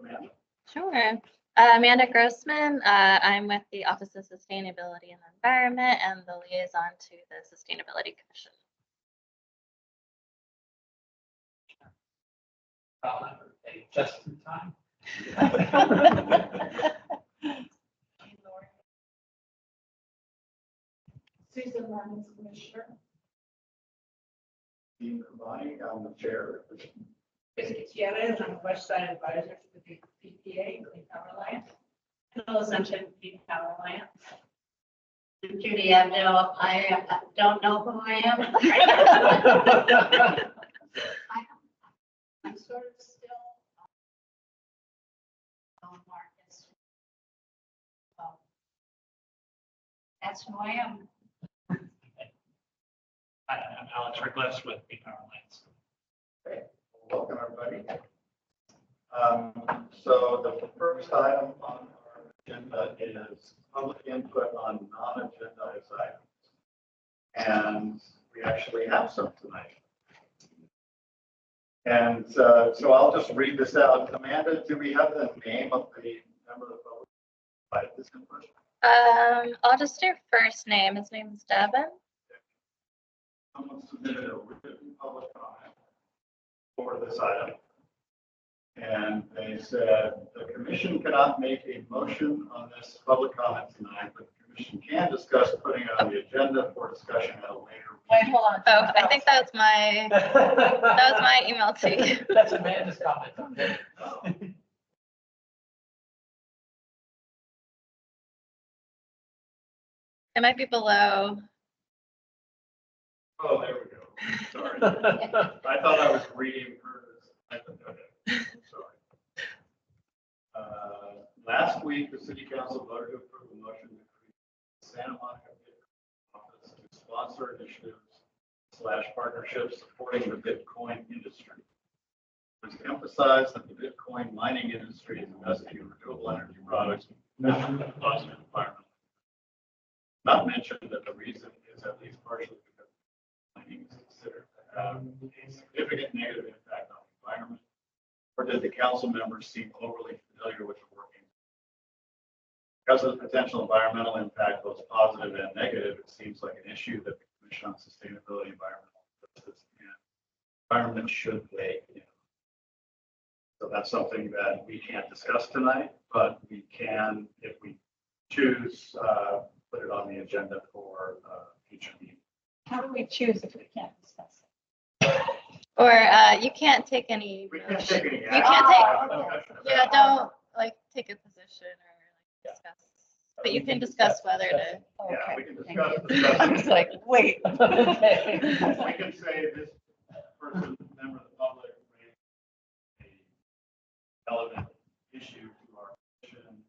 Amanda? Sure. Amanda Grossman. I'm with the Office of Sustainability and Environment and the liaison to the Sustainability Commission. Just in time. Susan Lemons, Commissioner. Dean Kabani, I'm the chair. Chris Gutierrez, I'm West Side Advisor to the PPA, Clean Power Alliance. Hello, Sunshine Clean Power Alliance. Judy Abdel, I don't know who I am. I'm sort of still on Marcus. That's who I am. Hi, I'm Alex Rickles with Clean Power Alliance. Okay, welcome everybody. So the first item on our agenda is public input on non-agendized items. And we actually have some tonight. And so I'll just read this out. Amanda, do we have the name of the member of the public? Right, this in person? I'll just do first name. His name is Devin. Someone submitted a written public comment for this item. And they said the commission cannot make a motion on this public comment tonight, but the commission can discuss putting it on the agenda for discussion at a later. Wait, hold on. Oh, I think that was my email to you. That's Amanda's comment on there. It might be below. Oh, there we go. Sorry. I thought I was reading hers. Okay, sorry. Last week, the city council voted to approve a motion to create the Santa Monica Bitcoin office to sponsor initiatives / partnerships supporting the Bitcoin industry. It was emphasized that the Bitcoin mining industry is investing in renewable energy products with positive environmental. Not mentioned that the reason is at least partially because mining is considered to have a significant negative impact on the environment. Or did the council members seem overly familiar with the working? Because of the potential environmental impact, both positive and negative, it seems like an issue that the Commission on Sustainability, Environmental Justice, and Environment should weigh in. So that's something that we can't discuss tonight, but we can, if we choose, put it on the agenda for future meeting. How do we choose if we can't discuss Or you can't take any. We can't take any. You can't take. Discussion about Yeah, it. don't like take a position or Yeah. like discuss. But you can discuss whether to. it? Yeah, we Okay, can thank discuss. you. I was like, wait. Okay. We can say this person, member of the public, raised a relevant issue to our commission.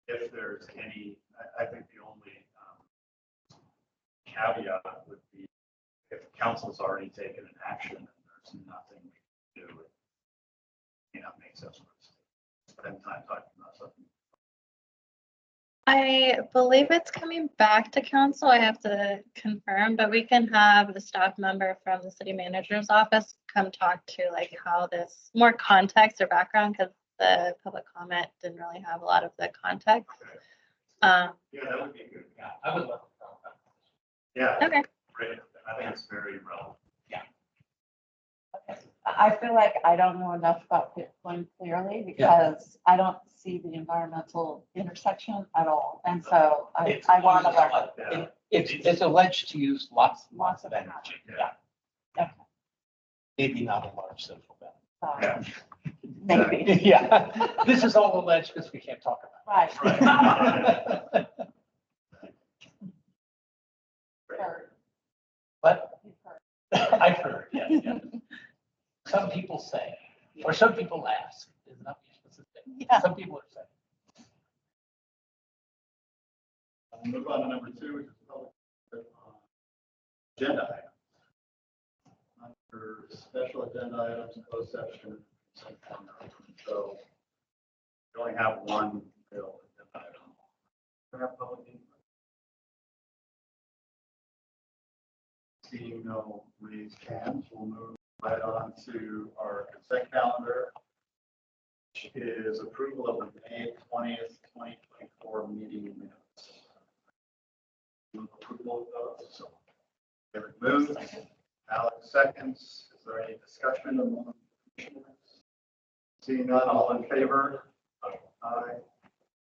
If there's any, I think the only caveat would be if council's already taken an action and there's nothing we can do, it may not make sense for us to spend time talking about something. I believe it's coming back to council. I have to confirm, but we can have the staff member from the city manager's office come talk to like how this more context or background, because the public comment didn't really have a lot of the context. Yeah, that would be good. Yeah, I would love to talk about Yeah, Okay. great. I think it's very relevant. I feel like I don't know enough about Bitcoin clearly because I don't see the environmental intersection at all. And so I want to learn. It's alleged to use lots and lots of Lots energy. of Yeah. Okay. Maybe not a large social benefit. Yeah. Maybe, Yeah, this is all alleged because we can't talk about right. Right. it. Heard. But You've heard. I've heard, yeah. Some people say, or some people ask, isn't that what you're supposed to say? Yeah. Some people are saying. I'll move on to number 2, which is public agenda items. Under special agenda items, closed session. So we only have one bill agenda item. We have public input. Seeing no raised hands, we'll move Right on to our consent calendar, which is approval of the May 20th, 2024 meeting minutes. Approval of those. So, David moves, Alex seconds. Is there any discussion among commissioners? Seeing none, all in favor? Aye.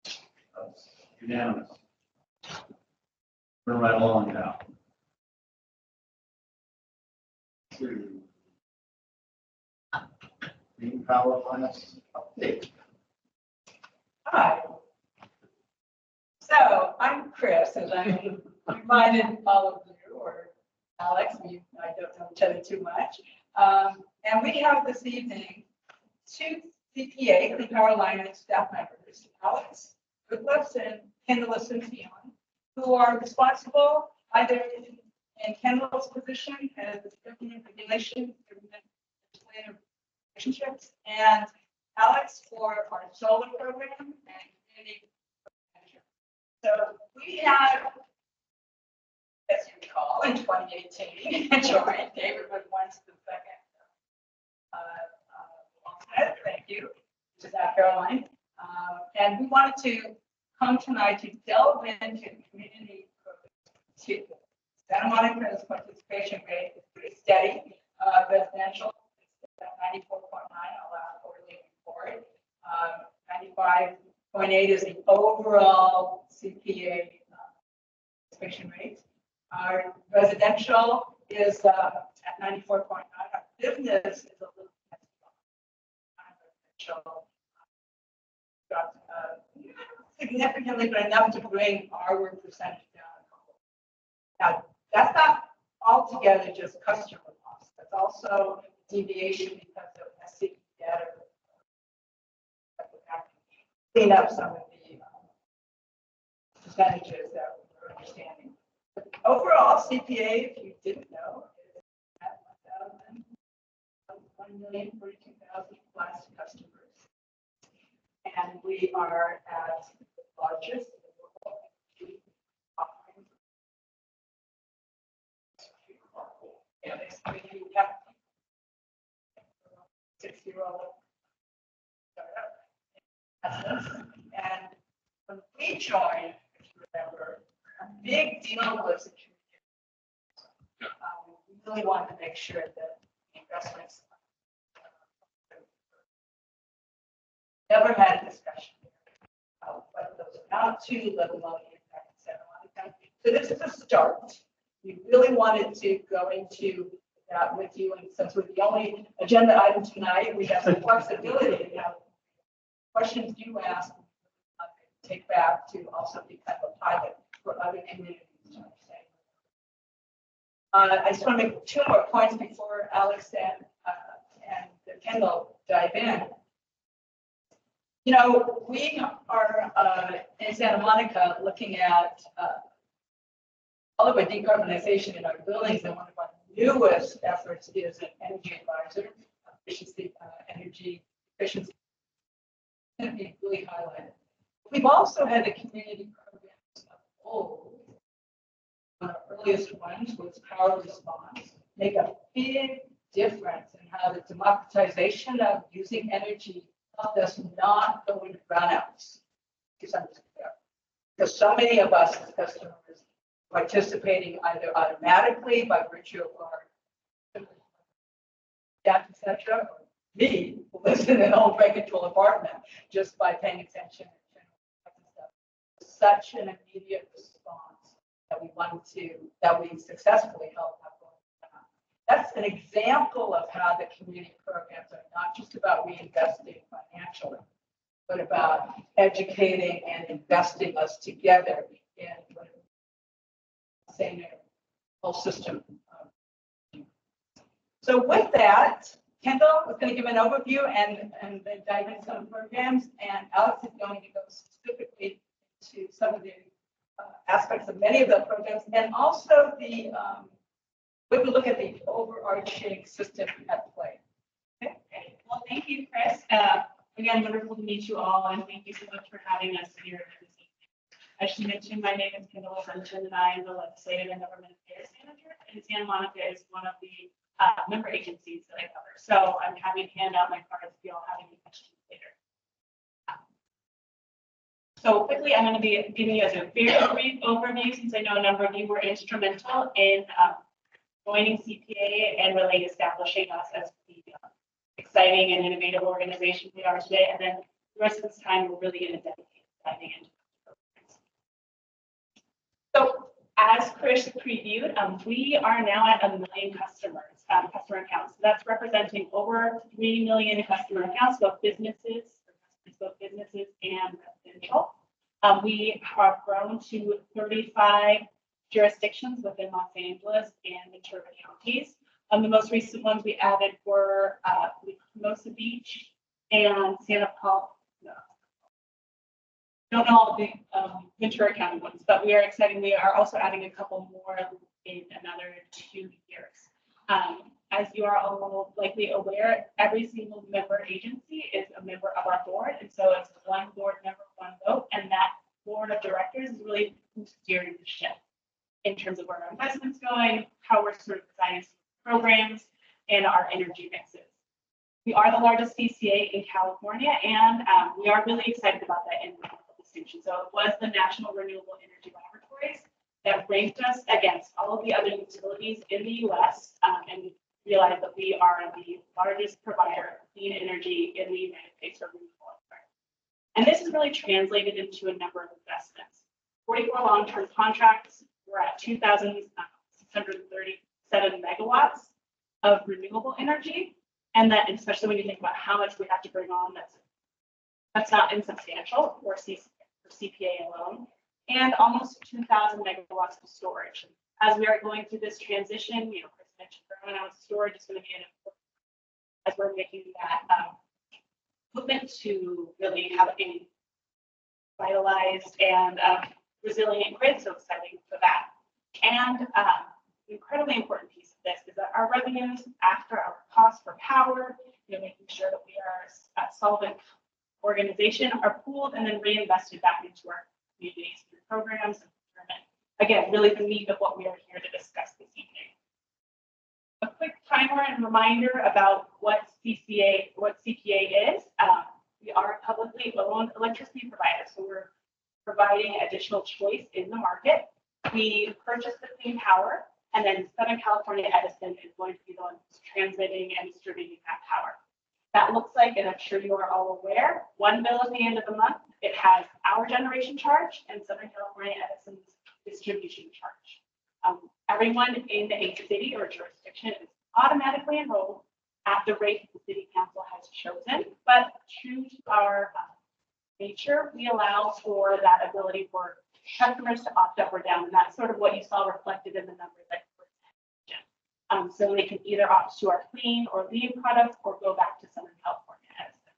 That's unanimous. We're right along now. To Green Power Plants update. Hi. So I'm Chris, as I reminded all of you, or Alex, I don't know each other too much. And we have this evening two CPA, Clean Power Alliance staff members, Alex Goodlips and Kendall Asuncion, who are responsible either in Kendall's position as the government regulation, government legislative relationships, and Alex for our solar program and community manager. So we had, as you recall, in 2018, joined David was once the second. Thank you, to South Carolina. And we wanted to come tonight to delve into community programs. Santa Monica's participation rate is pretty steady. Residential is at 94.9, allowed quarterly report. 95.8 is the overall CPA participation rate. Our residential is at 94.9. Our business is a little less residential. Got significantly, but enough to bring our percentage down. Now, that's not altogether just customer loss. That's also deviation because of SCE data. Clean up some of the percentages that we're understanding. But overall, CPA, if you didn't know, is at 1,042,000 plus customers. And we are at the largest offering. And we have 6-year-old startup. And when we joined, if you remember, a big deal was the community. We really wanted to make sure that the investments never had a discussion about what those amount to, let alone the impact in Santa Monica. So this is a start. We really wanted to go into that with you, and since we're the only agenda item tonight, we have some flexibility to have questions you ask, take back to also be kind of a pilot for other communities to understand. I just want to make 2 more points before Alex and Kendall dive in. You know, we are in Santa Monica looking at all of our decarbonization in our buildings, and one of our newest efforts is an energy advisor, energy efficiency. Going to be really highlighted. We've also had the community programs of old. One of the earliest ones was Power Response, make a big difference in how the democratization of using energy helped us not go into brownouts. Because so many of us as customers participating either automatically by virtue of our staff, etc., or me, who lives in an old rent control apartment, just by paying attention and stuff. Such an immediate response that we successfully helped. That's an example of how the community programs are not just about reinvesting financially, but about educating and investing us together in the same whole system. So with that, Kendall is going to give an overview and then dive into some programs, and Alex is going to go specifically to some of the aspects of many of the programs, and also the we will look at the overarching system at play. Okay. Well, thank you, Chris. Again, wonderful to meet you all, and thank you so much for having us here this evening. As she mentioned, my name is Kendall Asuncion, and I am the Legislative and Government Affairs Manager. And Santa Monica is one of the member agencies that I cover. So I'm happy to hand out my cards if you all have any questions later. So quickly, I'm going to be giving you a very brief overview since I know a number of you were instrumental in joining CPA and really establishing us as the exciting and innovative organization we are today. And then the rest of this time, we're really going to dedicate diving into the programs. So as Chris previewed, we are now at 1 million customers, customer accounts. So that's representing over 3 million customer accounts, both businesses and residential. We have grown to 35 jurisdictions within Los Angeles and Ventura counties. The most recent ones we added were Hermosa Beach and Santa Paula. No. Don't know all the Ventura County ones, but we are excited. We are also adding a couple more in another 2 years. As you are all likely aware, every single member agency is a member of our board, and so it's one board member, one vote, and that board of directors is really who's steering the ship in terms of where our investment's going, how we're sort of designing programs, and our energy mixes. We are the largest CCA in California, and we are really excited about that environmental distinction. So it was the National Renewable Energy Laboratories that ranked us against all of the other utilities in the U.S. And realized that we are the largest provider of clean energy in the United States for renewable energy. And this is really translated into a number of investments. 44 long-term contracts. We're at 2,637 megawatts of renewable energy. And that, especially when you think about how much we have to bring on, that's not insubstantial for CPA alone. And almost 2,000 megawatts of storage. As we are going through this transition, Chris mentioned burnout storage is going to be an important as we're making that movement to really have a vitalized and resilient grid. So exciting for that. And the incredibly important piece of this is that our revenues after our cost for power, making sure that we are a solvent organization, are pooled and then reinvested back into our communities through programs and procurement. Again, really the meat of what we are here to discuss this evening. A quick primer and reminder about what CPA is. We are a publicly owned electricity provider, so we're providing additional choice in the market. We purchase the clean power, and then Southern California Edison is going to be the one who's transmitting and distributing that power. That looks like, and I'm sure you are all aware, one bill at the end of the month. It has our generation charge and Southern California Edison's distribution charge. Everyone in a city or jurisdiction is automatically enrolled at the rate the city council has chosen, but true to our nature, we allow for that ability for customers to opt up or down, and that's sort of what you saw reflected in the numbers that so they can either opt to our clean or lean product or go back to Southern California Edison.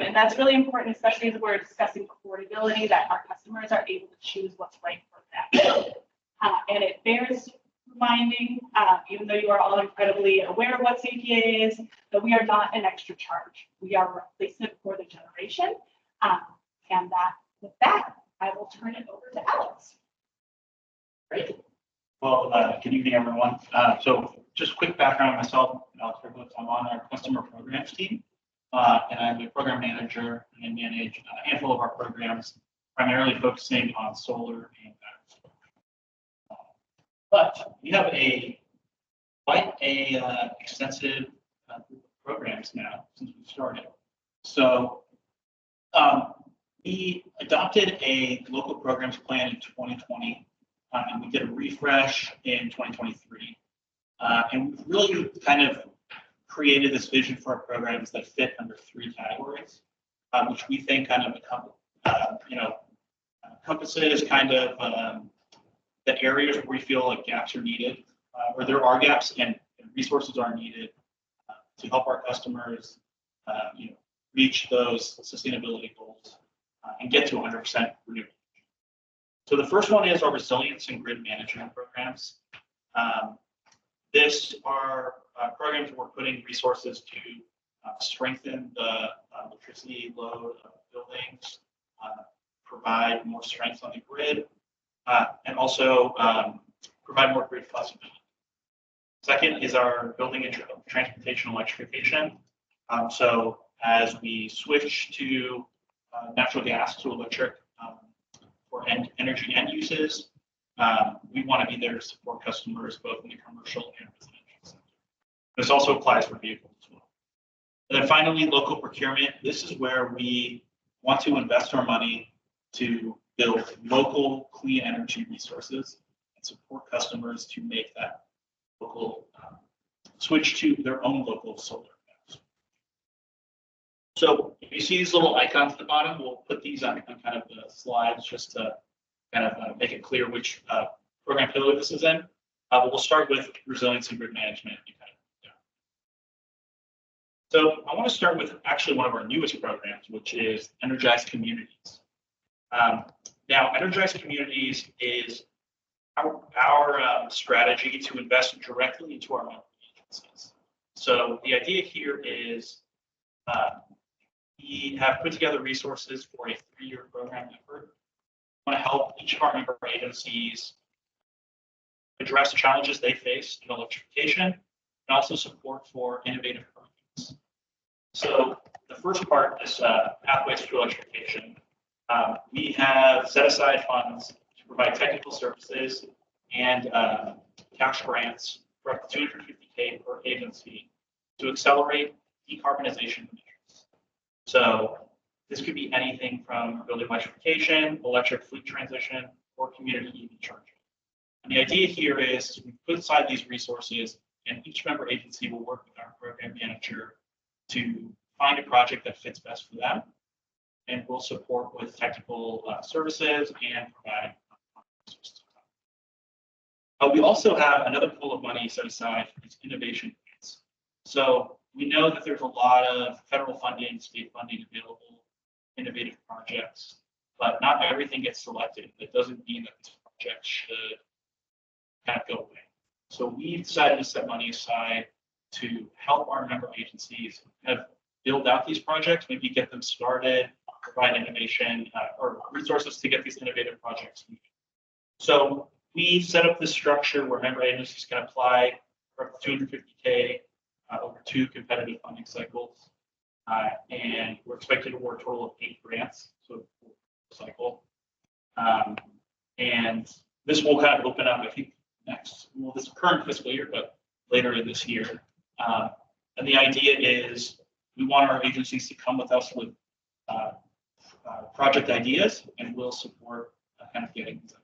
And that's really important, especially as we're discussing affordability, that our customers are able to choose what's right for them. And it bears reminding, even though you are all incredibly aware of what CPA is, that we are not an extra charge. We are a replacement for the generation. And with that, I will turn it over to Alex. Great. Well, good evening, everyone. So just a quick background on myself. Alex Riglitz. I'm on our customer programs team, and I'm a program manager and manage a handful of our programs, primarily focusing on solar and battery storage. But we have quite a extensive group of programs now since we started. So we adopted a local programs plan in 2020. And we did a refresh in 2023. And we've really kind of created this vision for our programs that fit under 3 categories, which we think kind of encompasses kind of the areas where we feel like gaps are needed, where there are gaps and resources are needed to help our customers reach those sustainability goals and get to 100% renewable. So the first one is our resilience and grid management programs. This are programs where we're putting resources to strengthen the electricity load of buildings, provide more strength on the grid, and also provide more grid flexibility. Second is our building and transportation electrification. So as we switch to natural gas to electric for energy end uses, we want to be there to support customers both in the commercial and residential sector. This also applies for vehicles as well. And then finally, local procurement. This is where we want to invest our money to build local clean energy resources and support customers to make that local switch to their own local solar panels. So if you see these little icons at the bottom, we'll put these on kind of the slides just to kind of make it clear which program pillar this is in. But we'll start with resilience and grid management. So I want to start with actually one of our newest programs, which is Energized Communities. Now, Energized Communities is our strategy to invest directly into our member agencies. So the idea here is we have put together resources for a 3-year program effort. We want to help each of our member agencies address challenges they face in electrification and also support for innovative programs. So the first part is Pathways to Electrification. We have set aside funds to provide technical services and cash grants for up to $250K per agency to accelerate decarbonization measures. So this could be anything from building electrification, electric fleet transition, or community EV charging. And the idea here is we put aside these resources, and each member agency will work with our program manager to find a project that fits best for them, and we'll support with technical services and provide resources. We also have another pool of money set aside for these innovation grants. So we know that there's a lot of federal funding, state funding available, innovative projects, but not everything gets selected. That doesn't mean that these projects should kind of go away. So we've decided to set money aside to help our member agencies kind of build out these projects, maybe get them started, provide innovation or resources to get these innovative projects moving. So we set up this structure where member agencies can apply for up to $250K over 2 competitive funding cycles. And we're expected to award a total of 8 grants, so cycle. And this will kind of open up, I think, this current fiscal year, but later in this year. And the idea is we want our agencies to come with us with project ideas, and we'll support kind of getting them.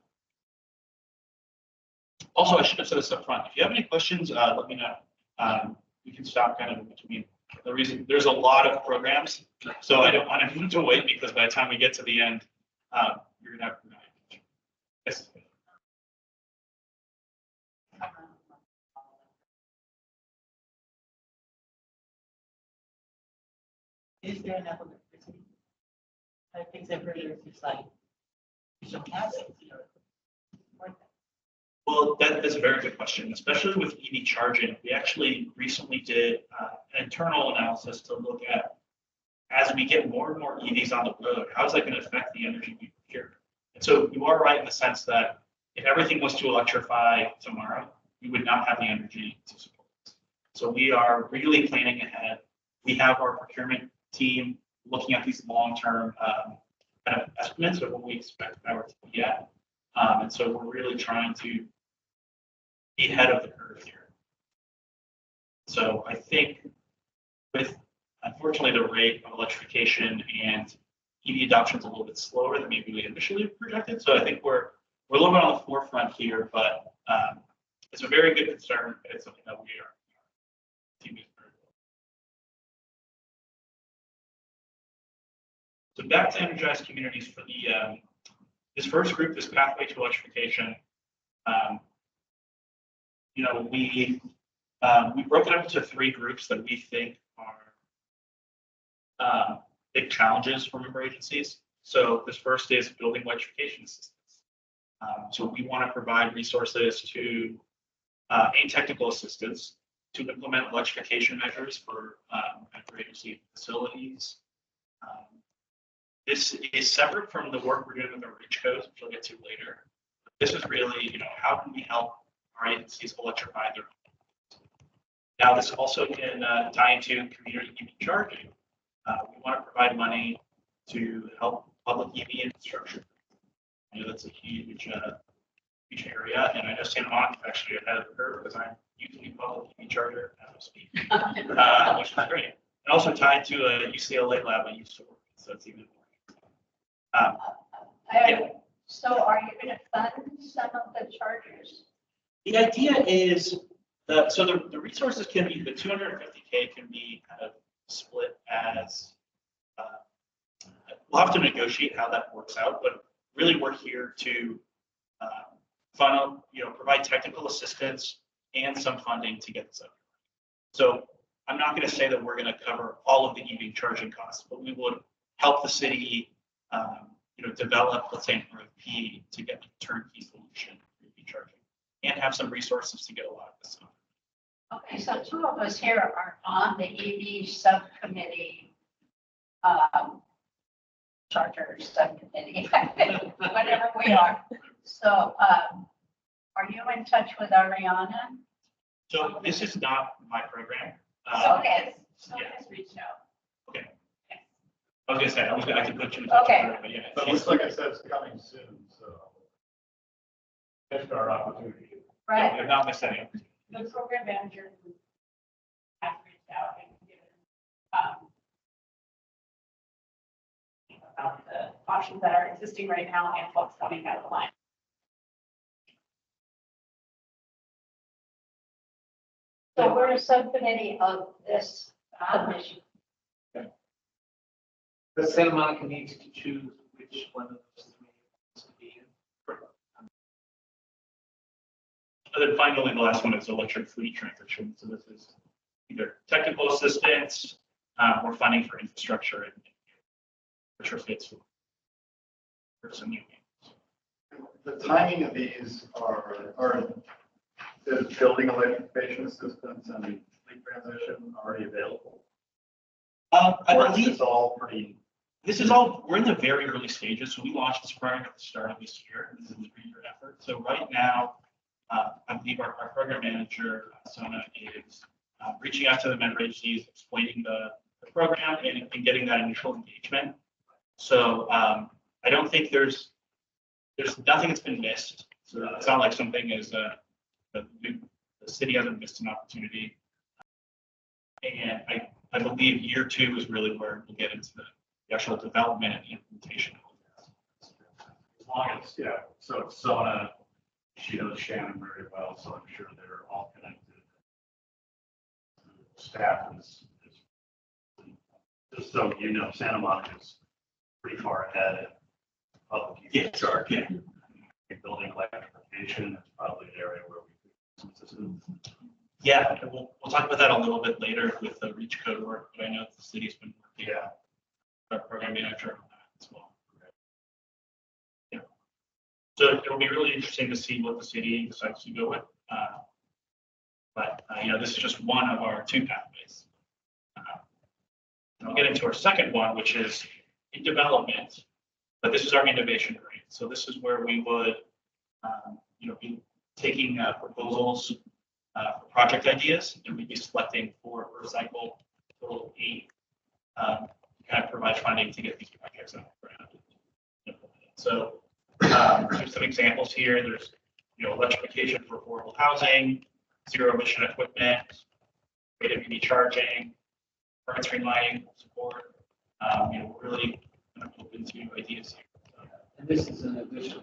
Also, I should have said this up front. If you have any questions, let me know. We can stop kind of in between. The reason there's a lot of programs, so I don't want anyone to wait because by the time we get to the end, you're gonna have to. Yes. Is there enough electricity? I think that it's like, you don't have it, you know. Well, that's a very good question, especially with EV charging. We actually recently did an internal analysis to look at, as we get more and more EVs on the road, how is that going to affect the energy we procure? And so you are right in the sense that if everything was to electrify tomorrow, we would not have the energy to support this. So we are really planning ahead. We have our procurement team looking at these long-term kind of estimates of what we expect power to be at. And so we're really trying to be ahead of the curve here. So I think with, unfortunately, the rate of electrification and EV adoption is a little bit slower than maybe we initially projected. So I think we're a little bit on the forefront here, but it's a very good concern. It's something that we are teaming very well. So back to energized communities for the this first group, this pathway to electrification. You know, we broke it up into 3 groups that we think are big challenges for member agencies. So this first is building electrification assistance. So we want to provide resources to aid technical assistance to implement electrification measures for member agency facilities. This is separate from the work we're doing with the REACH codes, which I'll get to later. This is really, you know, how can we help our agencies electrify their own? Now, this also can tie into community EV charging. We want to provide money to help public EV infrastructure. I know that's a huge area, and I know Santa Monica actually ahead of the curve because I'm using a public EV charger as we speak, which is great. And also tied to a UCLA lab I used to work with, so it's even more. So are you going to fund some of the chargers? The idea is that, so the resources can be, the 250K can be kind of split as, we'll have to negotiate how that works out, but really we're here to funnel, provide technical assistance and some funding to get this up. So I'm not going to say that we're going to cover all of the EV charging costs, but we would help the city, develop, let's say, an RFP to get a turnkey solution for EV charging and have some resources to get a lot of this up. Okay, so two of us here are on the EV subcommittee, charter subcommittee, whatever we are. So are you in touch with Ariana? So this is not my program. Okay. Someone's reached out. Okay. I was gonna say, I could put you in touch with Okay. her, but yeah. But it looks like I said, it's coming soon, so. It's our opportunity. Right. I've not missed any. The program manager who has reached out and given, about the options that are existing right now and what's coming down the line. So we're a subcommittee of this commission. The Santa Monica needs to choose which one of those three wants to be in. And then finally, the last one is electric fleet transition. So this is either technical assistance or funding for infrastructure and retrofits for some new things. The timing of these are the building electrification assistance and fleet transition already available? I Or is believe this all pretty? we're in the very early stages. So we launched this program at the start of this year. This is a 3-year effort. So right now, I believe our program manager, Sona, is reaching out to the member agencies, explaining the program and getting that initial engagement. So I don't think there's nothing that's been missed. So it's not like something is the city hasn't missed an opportunity. And I believe year 2 is really where we'll get into the actual development and implementation. As long as, yeah, so Sona, she knows Shannon very well, so I'm sure they're all connected. Staff is just so you know, Santa Monica is pretty far ahead in public EV charging. Building electrification is probably an area where we could some assistance. Yeah, we'll talk about that a little bit later with the reach code work, but I know the city's been working. Yeah. Our program manager on that as well. Yeah. So it'll be really interesting to see what the city decides to go with. But this is just one of our 2 pathways. And I'll get into our second one, which is in development, but this is our innovation grant. So this is where we would, be taking proposals for project ideas, and we'd be selecting 4 per cycle, total 8. Kind of provide funding to get these projects out of the ground. So there's some examples here. There's electrification for affordable housing, zero emission equipment, creative EV charging, current streamlining support. We're really kind of open to ideas here. And this is in addition.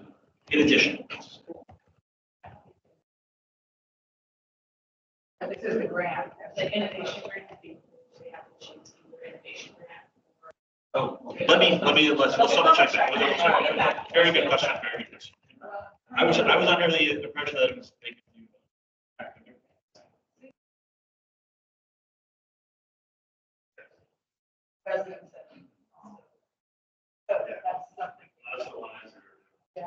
In addition. This is the grant, the innovation grant. I think we have to choose the innovation grant. Oh, let's double check that. Very good question. Very good question. I was under the impression that it was. Residents. So that's something. That's the one. Yeah.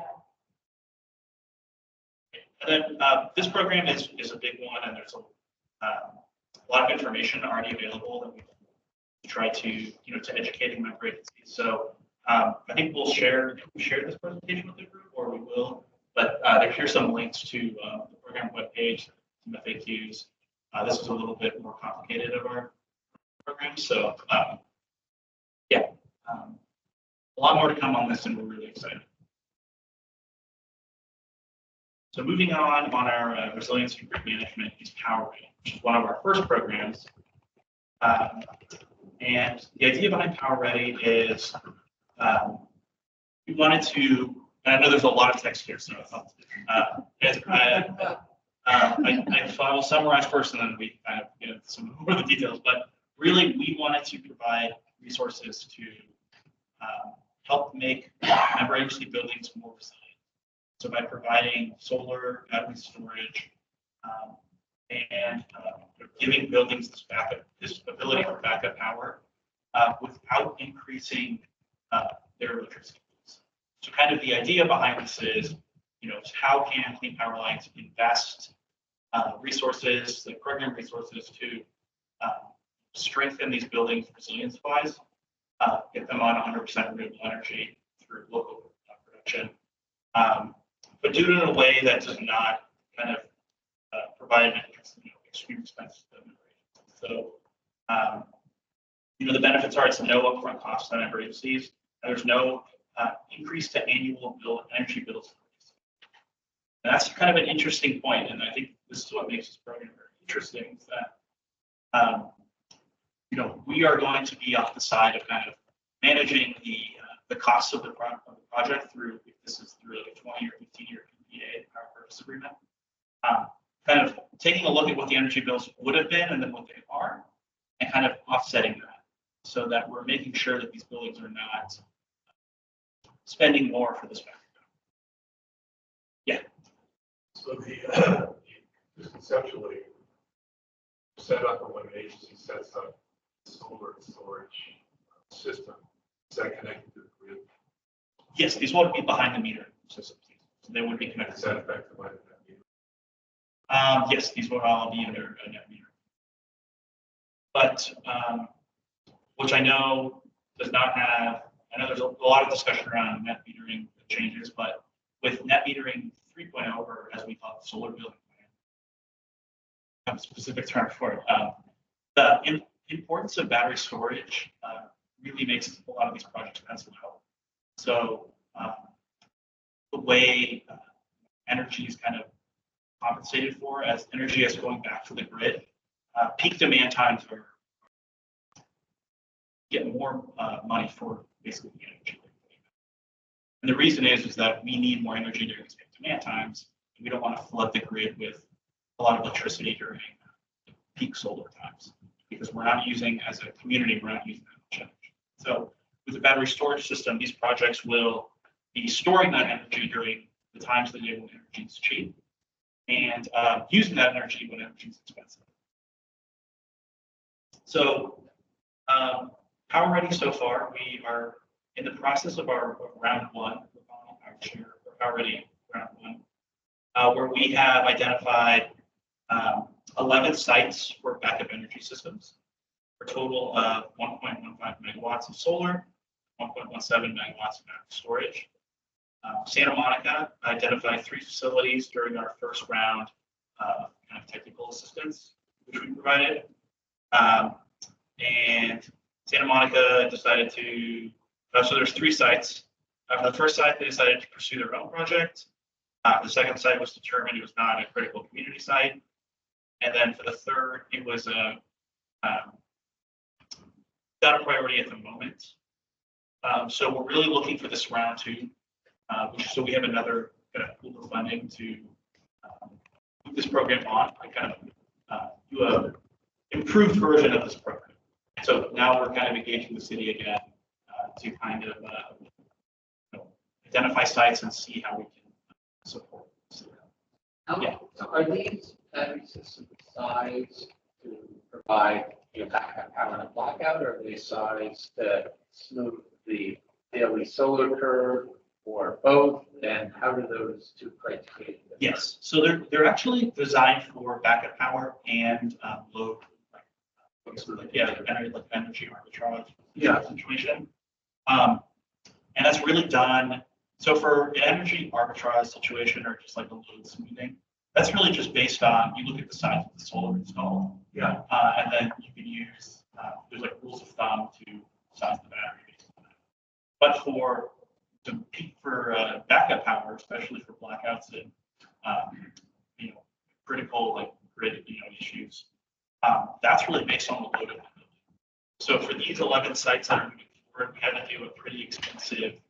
And then this program is a big one, and there's a lot of information already available that we try to to educate member agencies. So I think we'll share this presentation with the group, or we will. But here's some links to the program webpage, some FAQs, This is a little bit more complicated of our program. So a lot more to come on this, and we're really excited. So moving on our resiliency grid management is PowerReady, which is one of our first programs. And the idea behind PowerReady is we wanted to, and I know there's a lot of text here, so I will summarize first, and then we kind of get into some more of the details. But really, we wanted to provide resources to help make member agency buildings more resilient. So by providing solar, battery storage, and giving buildings this ability for backup power without increasing their electricity bills. So kind of the idea behind this is, how can Clean Power Alliance invest resources, like program resources, to strengthen these buildings resilience-wise, get them on 100% renewable energy through local production, but do it in a way that does not kind of provide an extreme expense. So, the benefits are it's no upfront cost on member agencies, and there's no increase to annual energy bills. And that's kind of an interesting point, and I think this is what makes this program very interesting, is that we are going to be off the side of kind of managing the costs of the project through, if this is through like a 20 or 15-year PPA, power purchase agreement, kind of taking a look at what the energy bills would have been and then what they are, and kind of offsetting that, so that we're making sure that these buildings are not spending more for this backup. Yeah. So just conceptually, set up when an agency sets up solar storage system, is that connected to the grid? Yes, these would be behind the meter systems. So they would be connected. Is that effective by the net meter? Yes, these would all be under a net meter. But which I know does not have, I know there's a lot of discussion around net metering changes, but with net metering 3.0, or as we call it, solar building plan, I have a specific term for it. The importance of battery storage really makes a lot of these projects pencil out. So the way energy is kind of compensated for as energy is going back to the grid, peak demand times are get more money for basically the energy. And the reason is that we need more energy during these peak demand times, and we don't want to flood the grid with a lot of electricity during peak solar times, because we're not using, as a community, we're not using that much energy. So with the battery storage system, these projects will be storing that energy during the times of the day when energy is cheap, and using that energy when energy is expensive. So PowerReady so far, we are in the process of our round one, PowerReady round one, where we have identified 11 sites for backup energy systems, for a total of 1.15 megawatts of solar, 1.17 megawatts of battery storage. Santa Monica identified 3 facilities during our first round of kind of technical assistance, which we provided. And Santa Monica decided to, so there's 3 sites. For the first site, they decided to pursue their own project. The second site was determined it was not a critical community site. And then for the third, it was not a priority at the moment. So we're really looking for this round 2, so we have another kind of pool of funding to move this program on and kind of do a improved version of this program. So now we're kind of engaging the city again to kind of identify sites and see how we can support this. Yeah. So are these battery systems sized to provide backup power in a blackout, or are they sized to smooth the daily solar curve, or both? And how do those 2 criteria? Yes, so they're actually designed for backup power and load, energy arbitrage situation. And that's really done. So for an energy arbitrage situation, or just like a load smoothing, That's really just based on, you look at the size of the solar installed. Yeah. And then you can use, there's like rules of thumb to size the battery based on that. But for backup power, especially for blackouts and, critical like grid, issues, that's really based on the load of the building. So for these 11 sites that are moving forward, we had to do a pretty extensive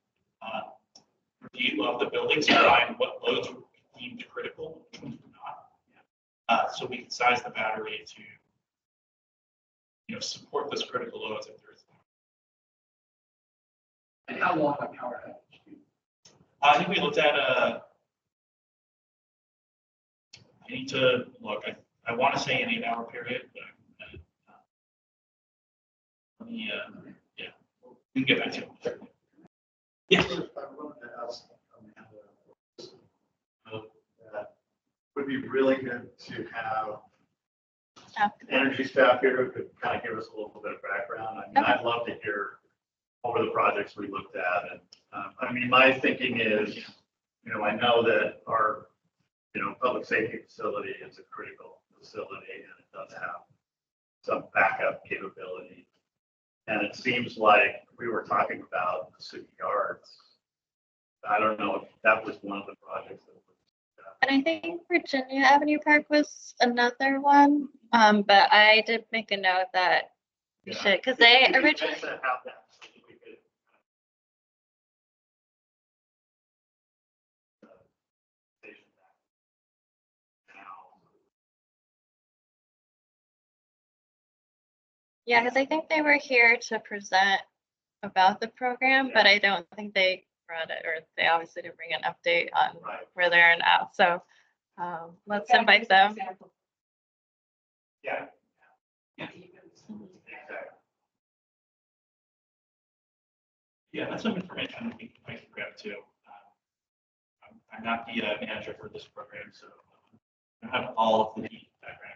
review of the buildings to find what loads were deemed critical, which ones were not. So we can size the battery to, support those critical loads if there's. And how long a power outage? I think we looked at I need to look. I want to say an 8-hour period, but let me, yeah, we can get back to it. Yes. I wanted to ask Amanda, that would be really good to have energy staff here who could kind of give us a little bit of background. I mean, I'd love to hear over the projects we looked at. And my thinking is, I know that our, public safety facility is a critical facility and it does have some backup capability. And it seems like we were talking about the city yards. I don't know if that was one of the projects that was. And I think Virginia Avenue Park was another one. But I did make a note that we should, because they originally. Yeah, because I think they were here to present about the program, but I don't think they brought it, or they obviously didn't bring an update on where they're now. So let's invite them. Yeah. Yeah, that's some information we can grab too. I'm not the manager for this program, so I don't have all of the background.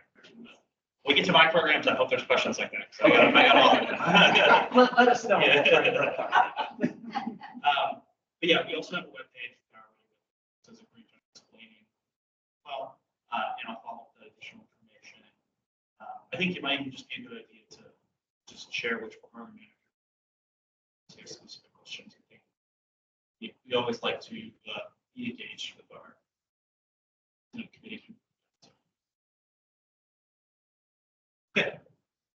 When we get to my programs, I hope there's questions like that. So I got all of them. Let us know. But yeah, we also have a webpage that says a brief explaining well, and I'll follow up the additional information. I think it might even just be a good idea to just share which program manager. If specific questions, I think we always like to be engaged with our committee. Okay,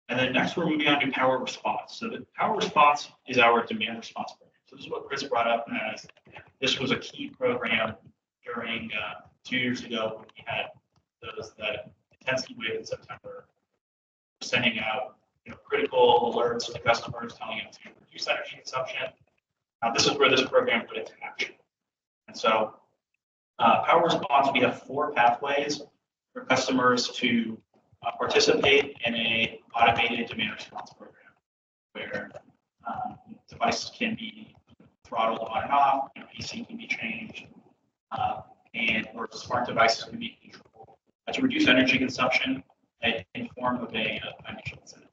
and then next we're moving on to power response. So the power response is our demand response program. So this is what Chris brought up as this was a key program during 2 years ago when we had those that intense heat wave in September, sending out critical alerts to customers telling them to reduce energy consumption. This is where this program put into action. And so power response, we have 4 pathways for customers to participate in a automated demand response program where devices can be throttled on and off, PC can be changed, and or smart devices can be controlled to reduce energy consumption in form of a financial incentive.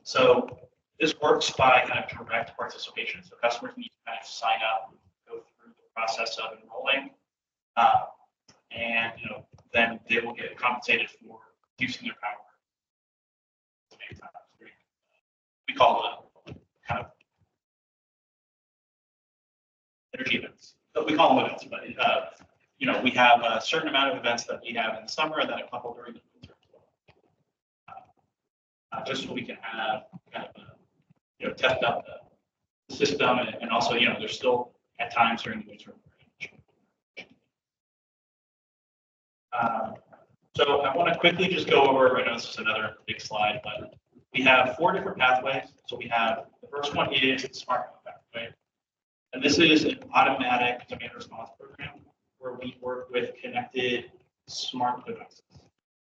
So this works by kind of direct participation. So customers need to kind of sign up, go through the process of enrolling, and then they will get compensated for reducing their power. We call them kind of energy events. We call them events, but we have a certain amount of events that we have in the summer, and then a couple during the winter as well. Just so we can have kind of test out the system, and also there's still at times during the winter. So I want to quickly just go over, I know this is another big slide, but we have 4 different pathways. So we have, the first one is the smart home pathway. And this is an automatic demand response program where we work with connected smart devices.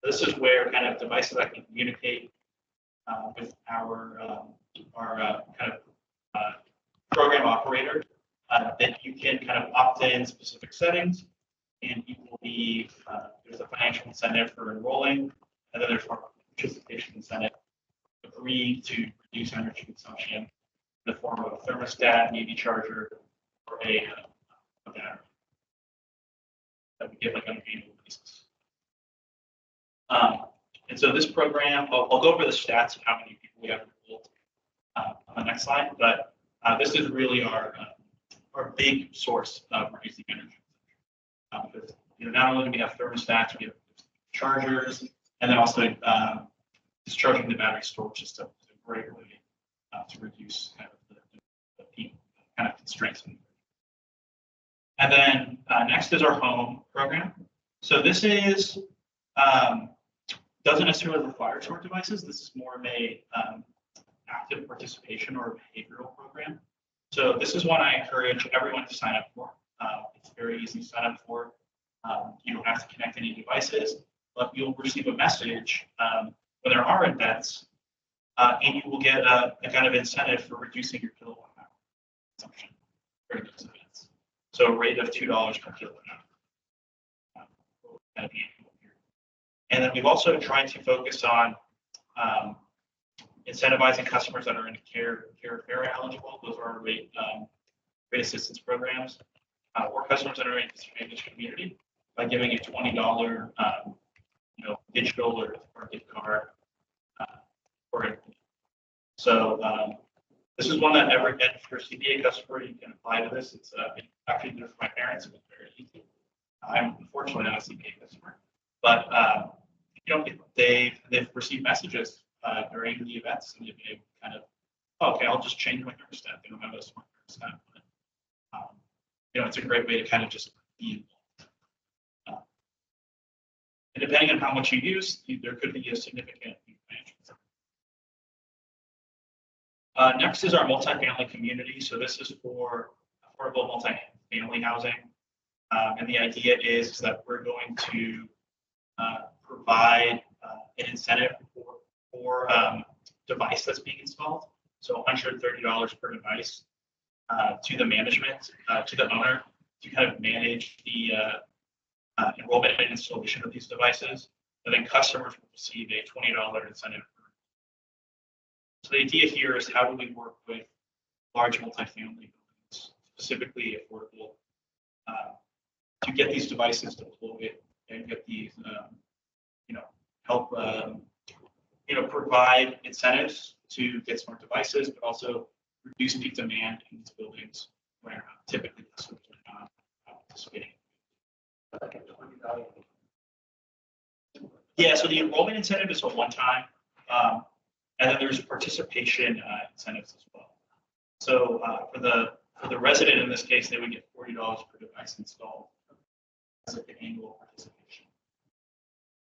This is where kind of devices that can communicate with our kind of program operator that you can kind of opt in specific settings, and you will be, there's a financial incentive for enrolling, and then there's a participation incentive, agreeing to reduce energy consumption in the form of a thermostat, an EV charger, or a battery. that we give like on an annual basis. And so this program, I'll go over the stats of how many people we have enrolled on the next slide, but this is really our big source of reducing energy. Because, not only do we have thermostats, we have chargers, and then also discharging the battery storage system is a great way to reduce kind of the peak kind of constraints. And then next is our home program. So this is doesn't necessarily require smart devices. This is more of a active participation or a behavioral program. So this is one I encourage everyone to sign up for. It's very easy to sign up for. You don't have to connect any devices, but you'll receive a message when there are events, and you will get a kind of incentive for reducing your kilowatt hour consumption during those events. So a rate of $2 per kilowatt hour. And then we've also tried to focus on incentivizing customers that are in care fair eligible. Those are our rate assistance programs, or customers that are in a disadvantaged community by giving a $20 digital or gift card for it. So this is one that if you're a CPA customer, you can apply to this. It's actually good for my parents. It was very easy. I'm unfortunately not a CPA customer, but they've received messages during the events, and they've been able to kind of, okay, I'll just change my thermostat. They don't have a smart thermostat, but it's a great way to kind of just be involved. And depending on how much you use, there could be a significant financial. Next is our multifamily community. So this is for affordable multifamily housing. And the idea is that we're going to provide an incentive for device that's being installed. So $130 per device to the management, to the owner, to kind of manage the enrollment and installation of these devices. And then customers will receive a $20 incentive. So the idea here is, how do we work with large multifamily buildings, specifically affordable, to get these devices deployed and get these, help, provide incentives to get smart devices, but also reduce peak demand in these buildings where typically customers are not participating. Yeah, so the enrollment incentive is a one-time, and then there's participation incentives as well. So for the resident in this case, they would get $40 per device installed as an annual participation.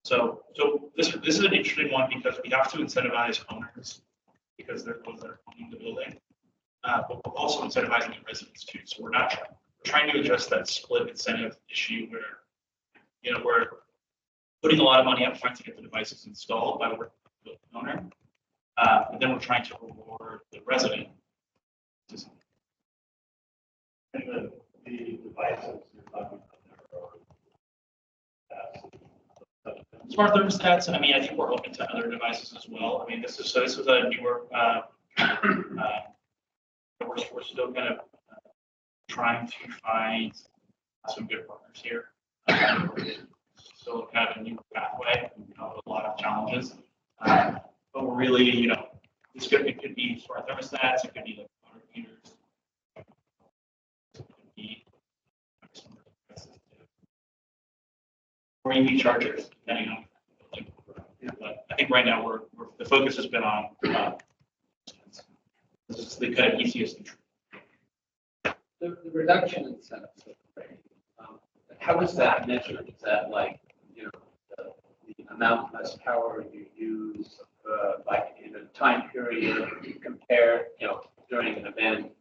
So this is an interesting one because we have to incentivize owners because they're the ones that are owning the building, but we're also incentivizing the residents too. So we're trying to address that split incentive issue where we're putting a lot of money up front to get the devices installed by working with the owner, and then we're trying to reward the resident. And the devices you're talking about Smart thermostats. I mean, I think we're open to other devices as well. I mean, this is a newer. We're still kind of trying to find some good partners here. Still kind of a new pathway, with a lot of challenges. But we're really, it could be smart thermostats. It could be like water heaters. It could be or EV chargers, depending on. But I think right now the focus has been on this is the kind of easiest. The reduction in incentives. How is that measured? Is that like the amount less power you use, like in a time period compare during an event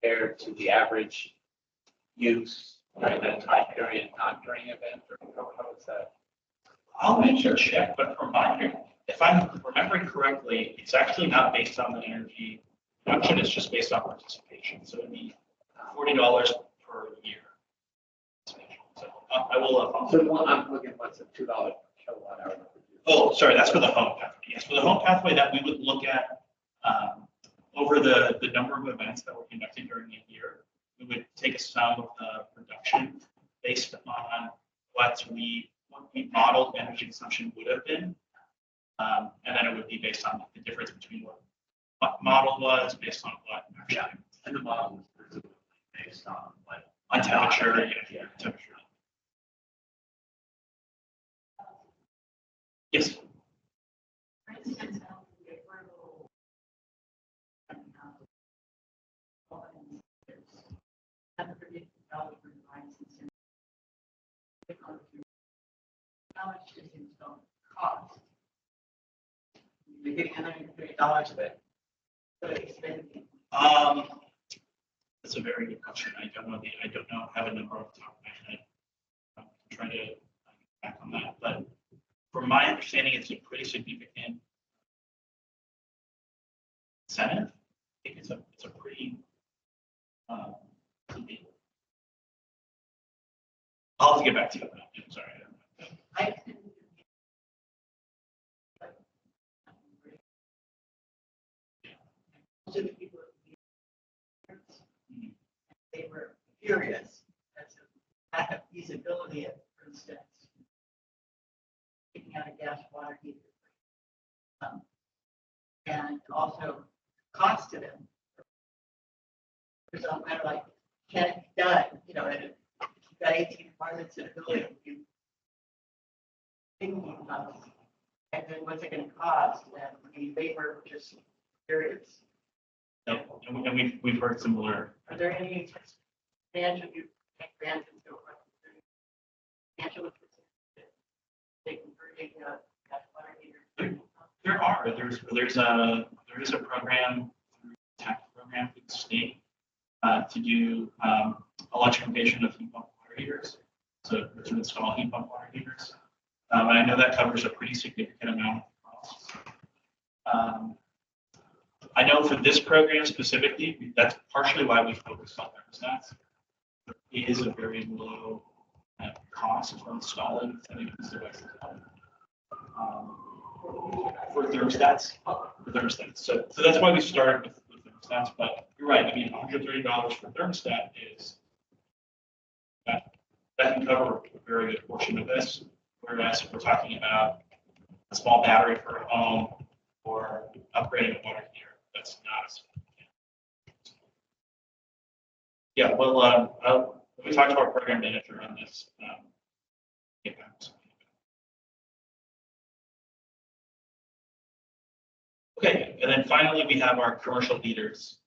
compared to the average use during that time period, not during an event, or how is that? I'll make sure check, but if I'm remembering correctly, it's actually not based on the energy production, it's just based on participation. So it'd be $40 per year. So I will. So I'm looking at what's a $2 kilowatt hour. Oh, sorry, that's for the home pathway. Yes, for the home pathway that we would look at over the number of events that were conducted during the year. We would take a sum of the production based on what we modeled energy consumption would have been. And then it would be based on the difference between what model was based on what actually. And the model was presumably based on what? On temperature, yeah, temperature. Yes. For instance, if we're a little- How much does it cost? You're getting $130 of it. So it's been. That's a very good question. I don't know, have a number off the top of my head. I'm trying to get back on that, but from my understanding, it's a pretty significant incentive. I think it's a pretty, I'll have to get back to you on that. I'm sorry. I can. Most of the people, they were furious as to lack of feasibility of, for instance, taking out a gas water heater. And also cost to them. There's a matter like, can it be done, you know, and you've got 18 apartments in a building, you thinking about it. And then what's it gonna cost? And I mean, they were just furious. Yeah, and we've heard similar. Are there any financial, financial they converting gas water heater? There are. There is a program through the TAC program through the state to do electrification of heat pump water heaters. So to install heat pump water heaters. And I know that covers a pretty significant amount of costs. I know for this program specifically, that's partially why we focused on thermostats. It is a very low cost for installing these devices. For thermostats. So that's why we started with thermostats. But you're right. I mean, $130 for thermostat is that can cover a very good portion of this. Whereas if we're talking about a small battery for a home or upgrading a water heater, that's not as significant. Yeah, well, we talked to our program manager on this. Get back to something. Okay, and then finally we have our commercial leaders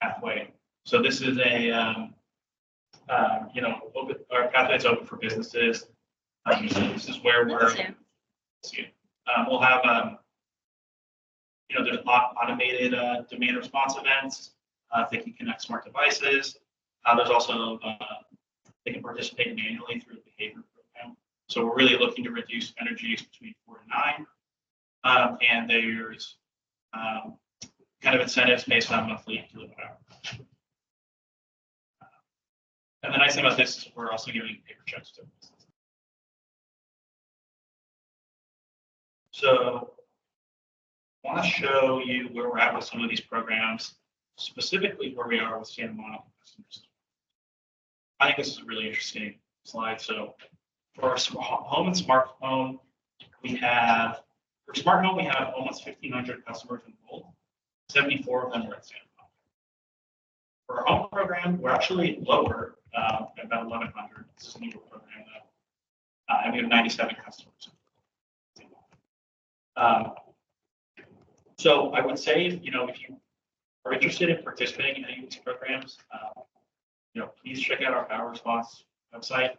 pathway. So this is a, our pathway is open for businesses. So this is where we'll have, there's automated demand response events. They can connect smart devices. There's also, they can participate manually through the behavior program. So we're really looking to reduce energy use between 4 and 9. And there's kind of incentives based on monthly kilowatt hour. And the nice thing about this is we're also giving paper checks to businesses. So I want to show you where we're at with some of these programs, specifically where we are with Santa Monica customers. I think this is a really interesting slide. So for our home and smartphone, we have almost 1,500 customers enrolled. 74 of them are at Santa Monica. For our home program, we're actually lower, at about 1,100. This is a newer program, and we have 97 customers. So I would say, if you are interested in participating in any of these programs, please check out our Power Response website.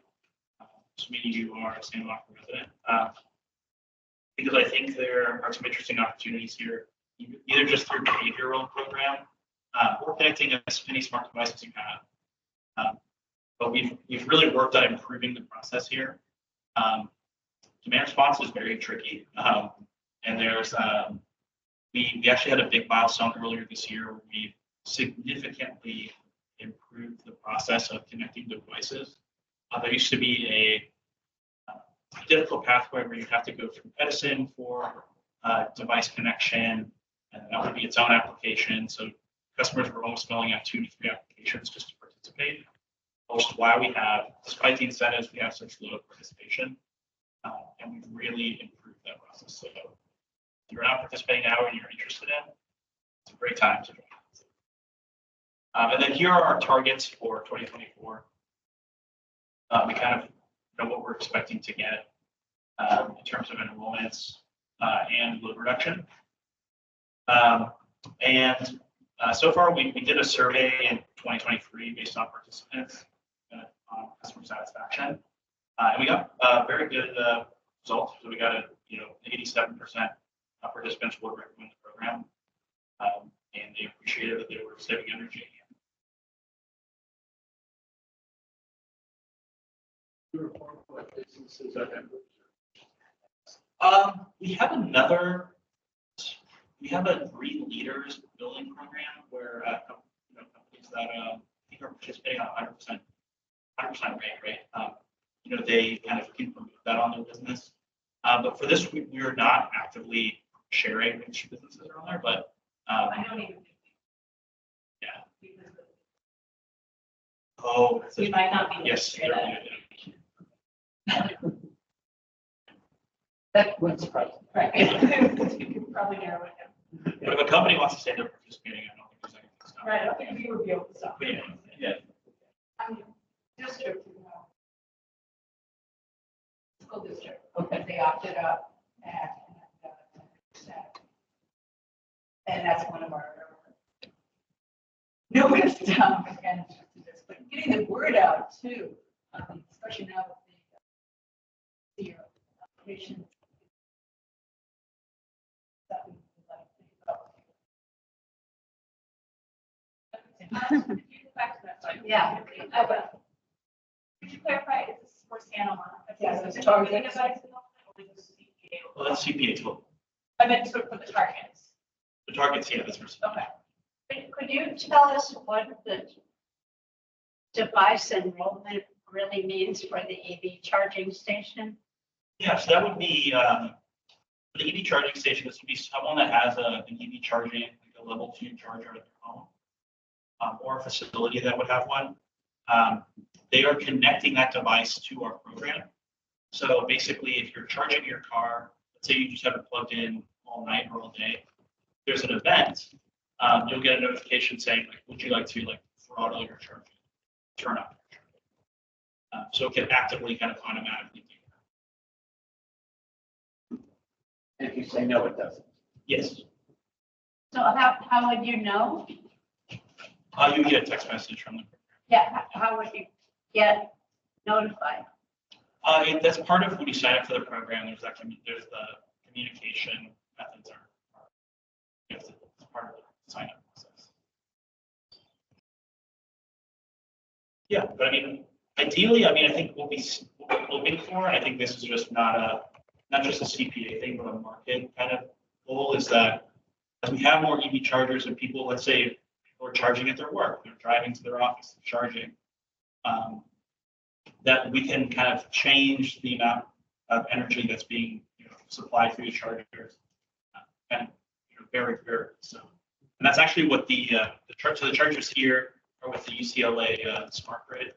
Assuming you are a Santa Monica resident, because I think there are some interesting opportunities here, either just through behavioral program or connecting as many smart devices you have. But we've really worked on improving the process here. Demand response is very tricky, and there's we actually had a big milestone earlier this year where we significantly improved the process of connecting devices. There used to be a difficult pathway where you have to go through Edison for device connection, and that would be its own application. So customers were almost filling out 2 to 3 applications just to participate. which is why we have, despite the incentives, we have such low participation. And we've really improved that process. So if you're not participating now and you're interested in, it's a great time to join. And then here are our targets for 2024. We kind of know what we're expecting to get in terms of enrollments and load reduction. So far, we did a survey in 2023 based on participants on customer satisfaction. And we got very good results. So we got a 87% of participants would recommend the program, and they appreciated that they were saving energy. What businesses are members? We have a Green Leaders building program where companies that I think are participating on 100% rate, they kind of can promote that on their business. But for this, we are not actively sharing which businesses are on there, but I don't even. Yeah. Because Oh, we might not be. yes. That wouldn't surprise me. Right. You could probably narrow it down. But if a company wants to say they're participating, I don't think there's anything to stop. Right, I don't think we would be able to stop. But yeah. District, school district, because they opted out and that's one of our newest advantages to this, but getting the word out too, especially now with the application. Yeah. Could you clarify, is this for Santa Monica? Yes, Is it's it targeted. really advisable or is it CPA? Well, that's CPA total. I meant to put the targets. The targets, yeah, that's for Okay. Could you tell us what the device enrollment really means for the EV charging station? Yeah, so that would be for the EV charging station. This would be someone that has an EV charging, like a level 2 charger at their home, or a facility that would have one. They are connecting that device to our program. So basically, if you're charging your car, let's say you just have it plugged in all night or all day, there's an event, you'll get a notification saying, like, would you like to throttle your charging, turn up your charging. So it can actively kind of automatically do that. If you say no, it doesn't. Yes. So how would you know? You get a text message from the program. Yeah, how would you get notified? That's part of when you sign up for the program. There's the communication methods it's part of the sign up process. Yeah, but I mean, ideally, I think what we're hoping for, I think this is just not just a CPA thing, but a market kind of goal, is that as we have more EV chargers and people, let's say people are charging at their work, they're driving to their office, charging, that we can kind of change the amount of energy that's being supplied through the chargers, and very, very so. And that's actually what the chargers here are with the UCLA Smart Grid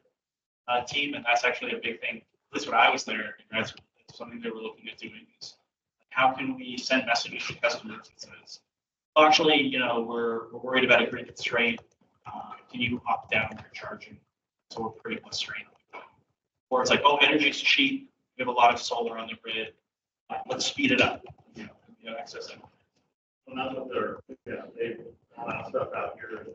team, and that's actually a big thing. At least when I was there, that's something they were looking at doing, is how can we send messages to customers that says, oh, actually, we're worried about a grid constraint. Can you opt down your charging? So we're pretty less strain. Or it's like, oh, energy's cheap. We have a lot of solar on the grid. Let's speed it up. Access it. Well, now that they allow stuff out here.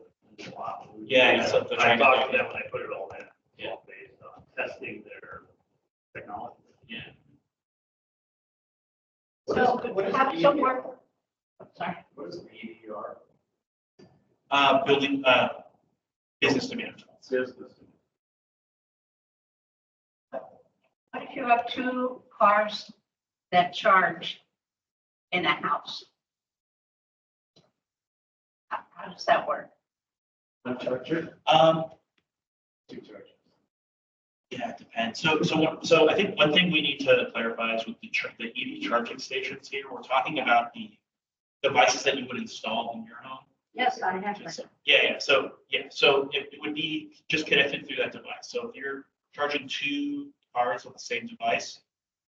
Yeah, so they're I trying to talked do to them when I put it all in. Yeah. Based on testing their technology. Yeah. So have some work. Sorry. What is BDR? Building business demand. Business. What if you have 2 cars that charge in a house? How does that work? One charger? Two charges. Yeah, it depends. So I think one thing we need to clarify is with the EV charging stations here, we're talking about the devices that you would install in your home. Yes, I have. So it would be just connected through that device. So if you're charging two cars with the same device,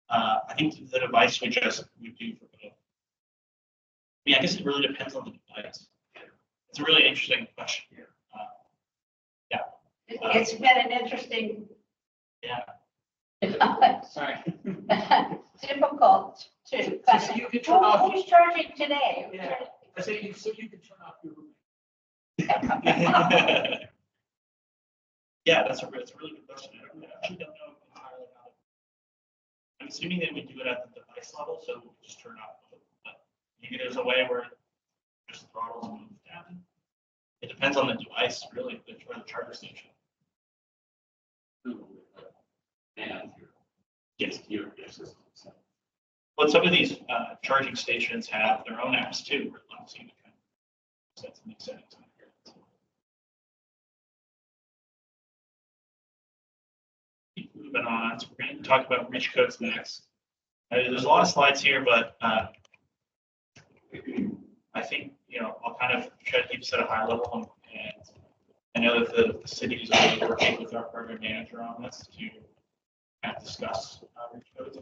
I think the device would do for both. I guess it really depends on the device. It's a really interesting question. It's been an interesting. Yeah. Sorry. Difficult to. So you can turn off. Who's charging today? Yeah. I say, so you can turn off your room. Yeah, that's a really good question. I actually don't know entirely how to. I'm assuming they would do it at the device level, so we just turn off. But maybe there's a way where just throttles move down. It depends on the device, really, or the charger station. And Yes. your system. But some of these charging stations have their own apps too. Where I'm seeing the kind of sets and settings on here. Keep moving on. So we're going to talk about reach codes next. There's a lot of slides here, but I think I'll kind of try to keep this at a high level, and I know that the city is already working with our program manager on this to kind of discuss reach codes.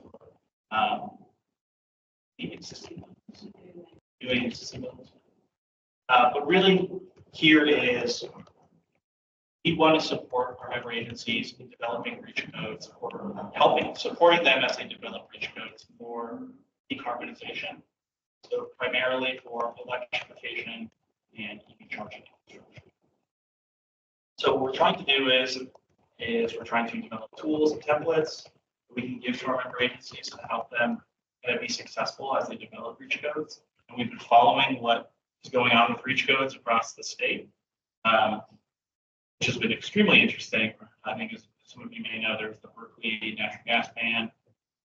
Doing existing buildings. But really, here is we want to support our member agencies in developing reach codes or supporting them as they develop reach codes for decarbonization. So primarily for electrification and EV charging infrastructure. So what we're trying to do is we're trying to develop tools and templates we can give to our member agencies to help them be successful as they develop reach codes. And we've been following what is going on with reach codes across the state, which has been extremely interesting. I think as some of you may know, there's the Berkeley natural gas ban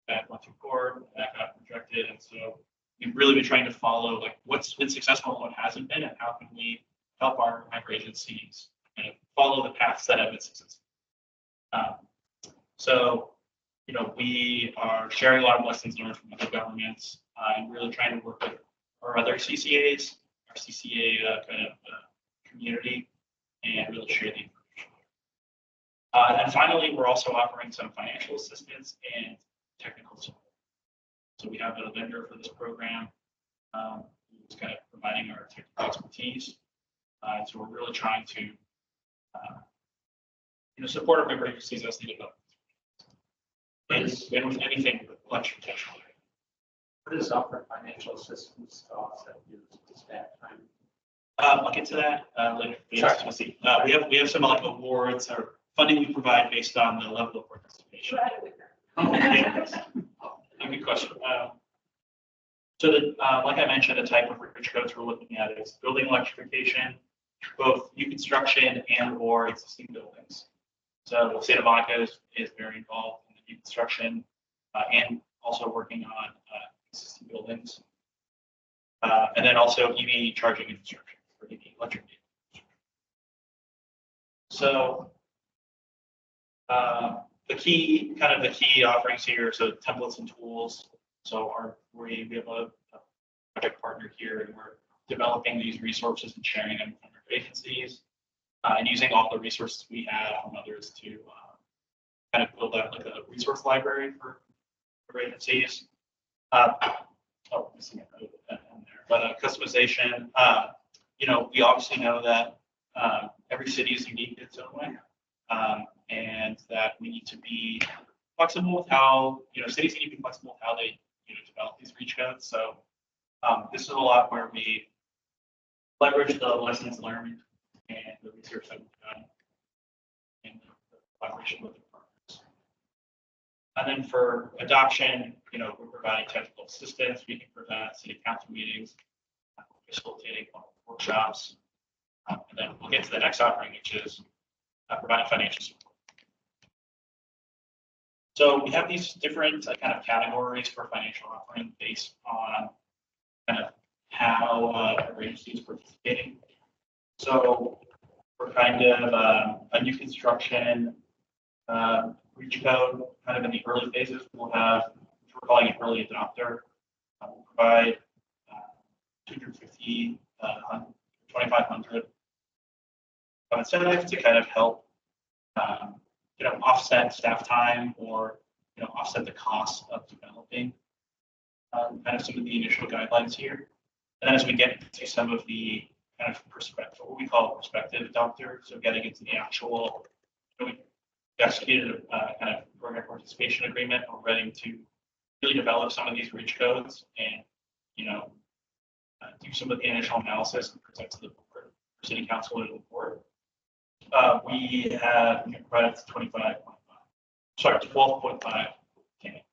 that went through court, that got rejected. And so we've really been trying to follow what's been successful and what hasn't been, and how can we help our member agencies kind of follow the paths that have been successful. So we are sharing a lot of lessons learned from other governments and really trying to work with our other CCAs, our CCA community, and really share the information. And then finally, we're also offering some financial assistance and technical support. So we have a vendor for this program who's kind of providing our technical expertise. So we're really trying to support our member agencies as they develop. And with anything with electrification. What is offer financial assistance to offset your staff time? I'll get to that later. We have some awards or funding we provide based on the level of participation. Good question. So like I mentioned, the type of reach codes we're looking at is building electrification, both new construction and or existing buildings. So the state of Monaco is very involved in the new construction and also working on existing buildings. And then also EV charging infrastructure for EV electric vehicles. So the key offerings here, so templates and tools. So we have a project partner here, and we're developing these resources and sharing them with our agencies, and using all the resources we have from others to kind of build out like a resource library for agencies. Missing a note in there, but customization. We obviously know that every city is unique in its own way, and that we need to be flexible with how cities need to be flexible with how they develop these reach codes. So this is a lot where we leverage the lessons learned and the research that we've done in collaboration with the partners. And then for adoption, we're providing technical assistance. We can prevent city council meetings, facilitating workshops, and then we'll get to the next offering, which is providing financial support. So we have these different kind of categories for financial offering based on kind of how our agency is participating. So we're kind of a new construction reach code, kind of in the early phases. We'll have, we're calling it early adopter. We'll provide 250, 25 incentive to kind of help, offset staff time or, offset the cost of developing kind of some of the initial guidelines here. And then as we get into some of the kind of perspective, what we call prospective adopter, so getting into the actual, we executed a kind of program participation agreement. We're ready to really develop some of these reach codes and, do some of the initial analysis and present to the board, city council and the board. We have provided 12.5. Okay.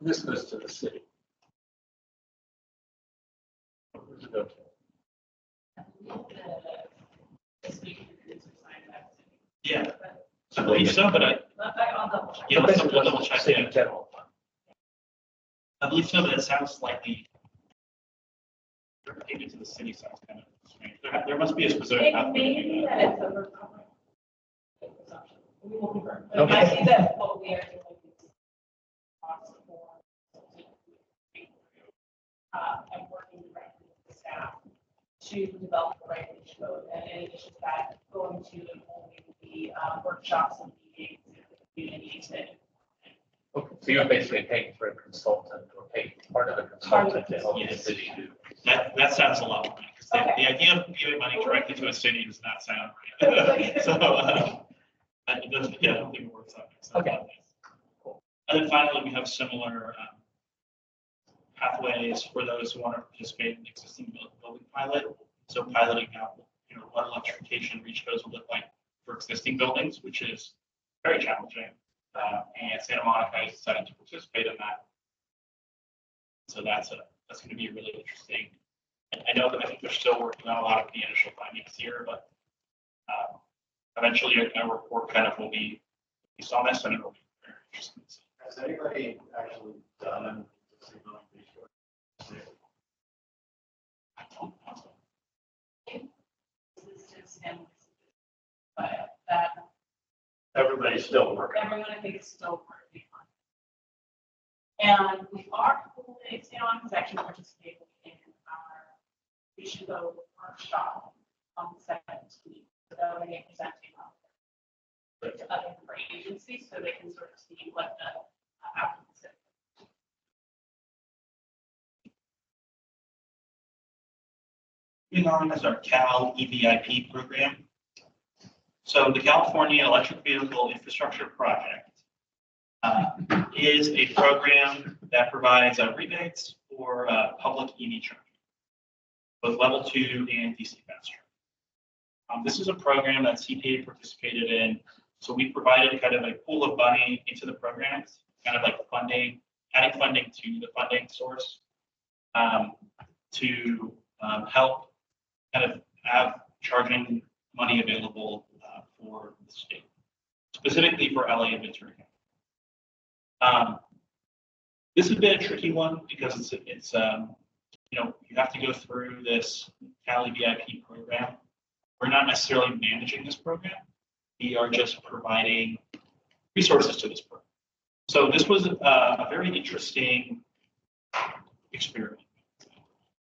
This goes to the city. Where's it go to? Yeah, I believe so, but I'll double check. yeah, let's double check. City Yeah. general fund. I believe so, but it sounds slightly. Payment to the city sounds kind of strange. There must be a specific. It may be that it's a recovery. We will confirm. But it Okay. might be that what we are doing is across the board. And working directly with the staff to develop the right reach code. And in addition to that, going to and holding the workshops and meetings in the community to. Okay, so you're basically paying for a consultant or paying part of a consultant to help the city do. That sounds a lot more, because the idea of giving money directly to a city does not sound right. So, it doesn't, I don't think it works out. Okay. Cool. And then finally, we have similar pathways for those who want to participate in the existing building pilot. So piloting out, what electrification reach codes will look like for existing buildings, which is very challenging. And Santa Monica has decided to participate in that. So that's going to be really interesting. And I know that I think they're still working on a lot of the initial findings here, but eventually a report kind of will be based on this, and it'll be very interesting. Has anybody actually done a signaling reach code? I don't know. But that Everybody's still working. everyone I think is still working on. And we are holding, Santa is actually participating in our, we should go workshop on the 17th. So they're going to be presenting on to other agencies so they can sort of see what the applicants have. Moving on is our Cal EVIP program. So the California Electric Vehicle Infrastructure Project is a program that provides rebates for public EV charging, both level 2 and DC fast charging. This is a program that CPA participated in. So we provided kind of a pool of money into the programs, kind of like funding, adding funding to the funding source to help kind of have charging money available for the state, specifically for LA and Ventura County. This has been a tricky one because it's you have to go through this Cali VIP program. We're not necessarily managing this program. We are just providing resources to this program. So this was a very interesting experiment.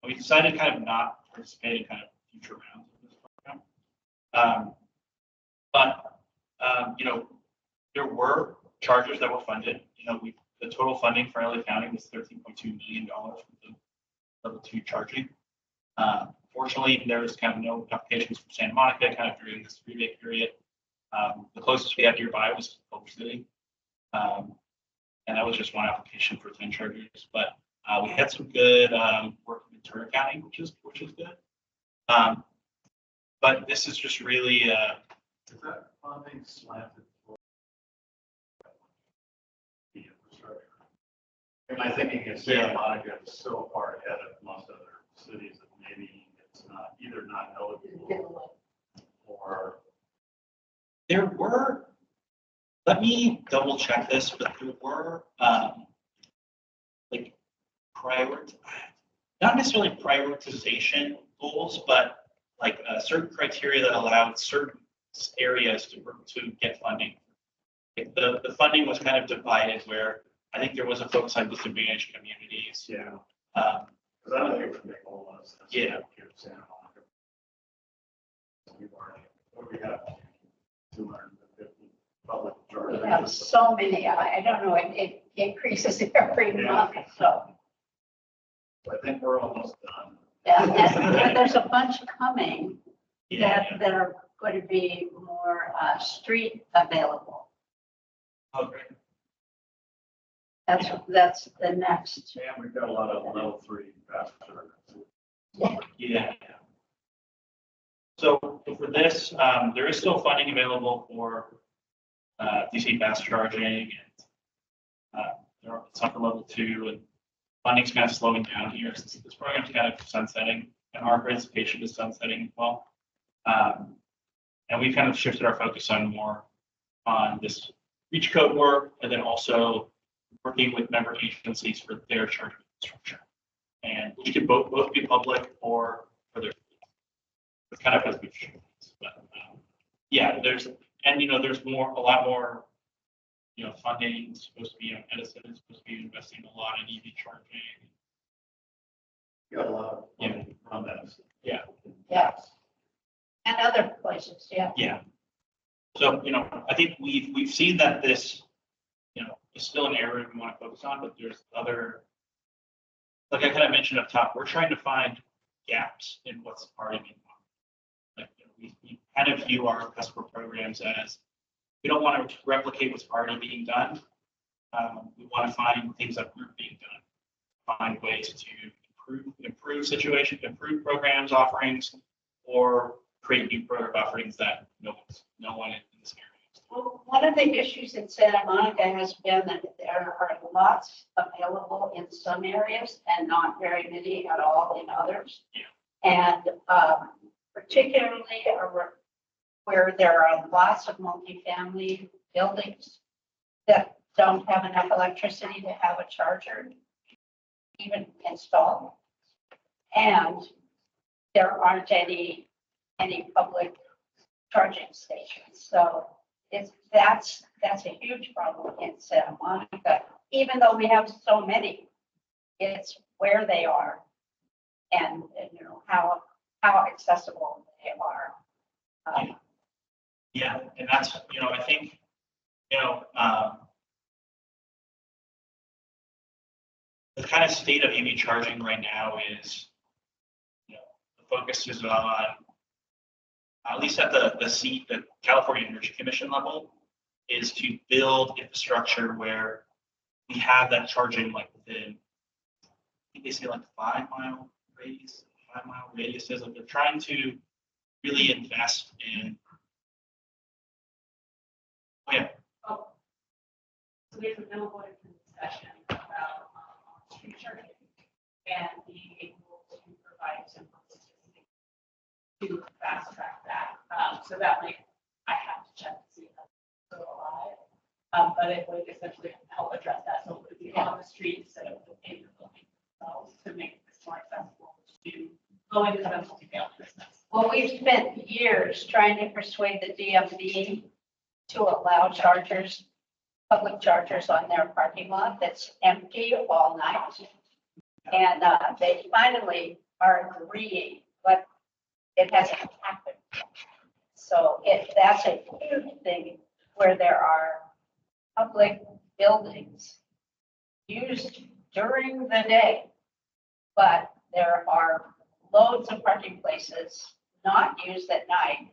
We decided to kind of not participate in kind of future rounds of this program. There were chargers that were funded. The total funding for LA County was $13.2 million for the level 2 charging. Fortunately, there was kind of no applications from Santa Monica kind of during this rebate period. The closest we had nearby was Culver City. And that was just one application for 10 chargers. But we had some good work in Ventura County, which is good. But this is just really Is that funding slanted for the infrastructure? Am I thinking if Santa Monica is so far ahead of most other cities that maybe it's not eligible or? there were, let me double check this, but there were not necessarily prioritization goals, but certain criteria that allowed certain areas to get funding. The funding was kind of divided where I think there was a focus on disadvantaged communities. Yeah. Because I don't think it would make a whole lot of sense. Yeah. Here in Santa Monica. We've already we have 250 public We chargers. have so many, I don't know, it increases every Yeah. month, so. I think we're almost done. Yeah, and there's a bunch coming Yeah. that are going to be more street available. Oh, great. That's the next. And we've got a lot of level 3 fast chargers. Yeah. So for this, there is still funding available for DC fast charging and there are some for level 2 and funding's kind of slowing down here since this program's kind of sunsetting and our participation is sunsetting as well. And we've kind of shifted our focus on more on this reach code work and then also working with member agencies for their charging infrastructure. And which could both be public or for their, it's kind of as we've shown. But yeah, there's a lot more, funding supposed to be, Edison is supposed to be investing a lot in EV charging. Got a lot of money on that. Yeah. Yeah. And other places, yeah. Yeah. So, I think we've seen that this, is still an area we want to focus on, but there's other, like I kind of mentioned up top, we're trying to find gaps in what's already being done. Like, we kind of view our customer programs as, we don't want to replicate what's already being done. We want to find things that aren't being done, find ways to improve situation, improve programs, offerings, or create new program offerings that no one in this area. Well, one of the issues in Santa Monica has been that there are lots available in some areas and not very many at all in others. Yeah. And particularly where there are lots of multifamily buildings that don't have enough electricity to have a charger even installed. And there aren't any public charging stations. So that's a huge problem in Santa Monica, even though we have so many. It's where they are and how accessible they are. Yeah, and that's, I think, the kind of state of EV charging right now is, the focus is on, at least at the California Energy Commission level, is to build infrastructure where we have that charging like within, I think they say like 5 mile radius, 5 mile radiuses. Like they're trying to really invest in. Oh, yeah. Oh. So there's a bill going through discussion about street charging and being able to provide some to fast track that. So that might, I have to check to see if that's still alive. But it would essentially help address that. So it would be on the street instead of in the building themselves to make this more accessible to low income multifamily business. Well, we've spent years trying to persuade the DMV to allow chargers, public chargers on their parking lot that's empty all night. And they finally are agreeing, but it hasn't happened. So that's a huge thing where there are public buildings used during the day, but there are loads of parking places not used at night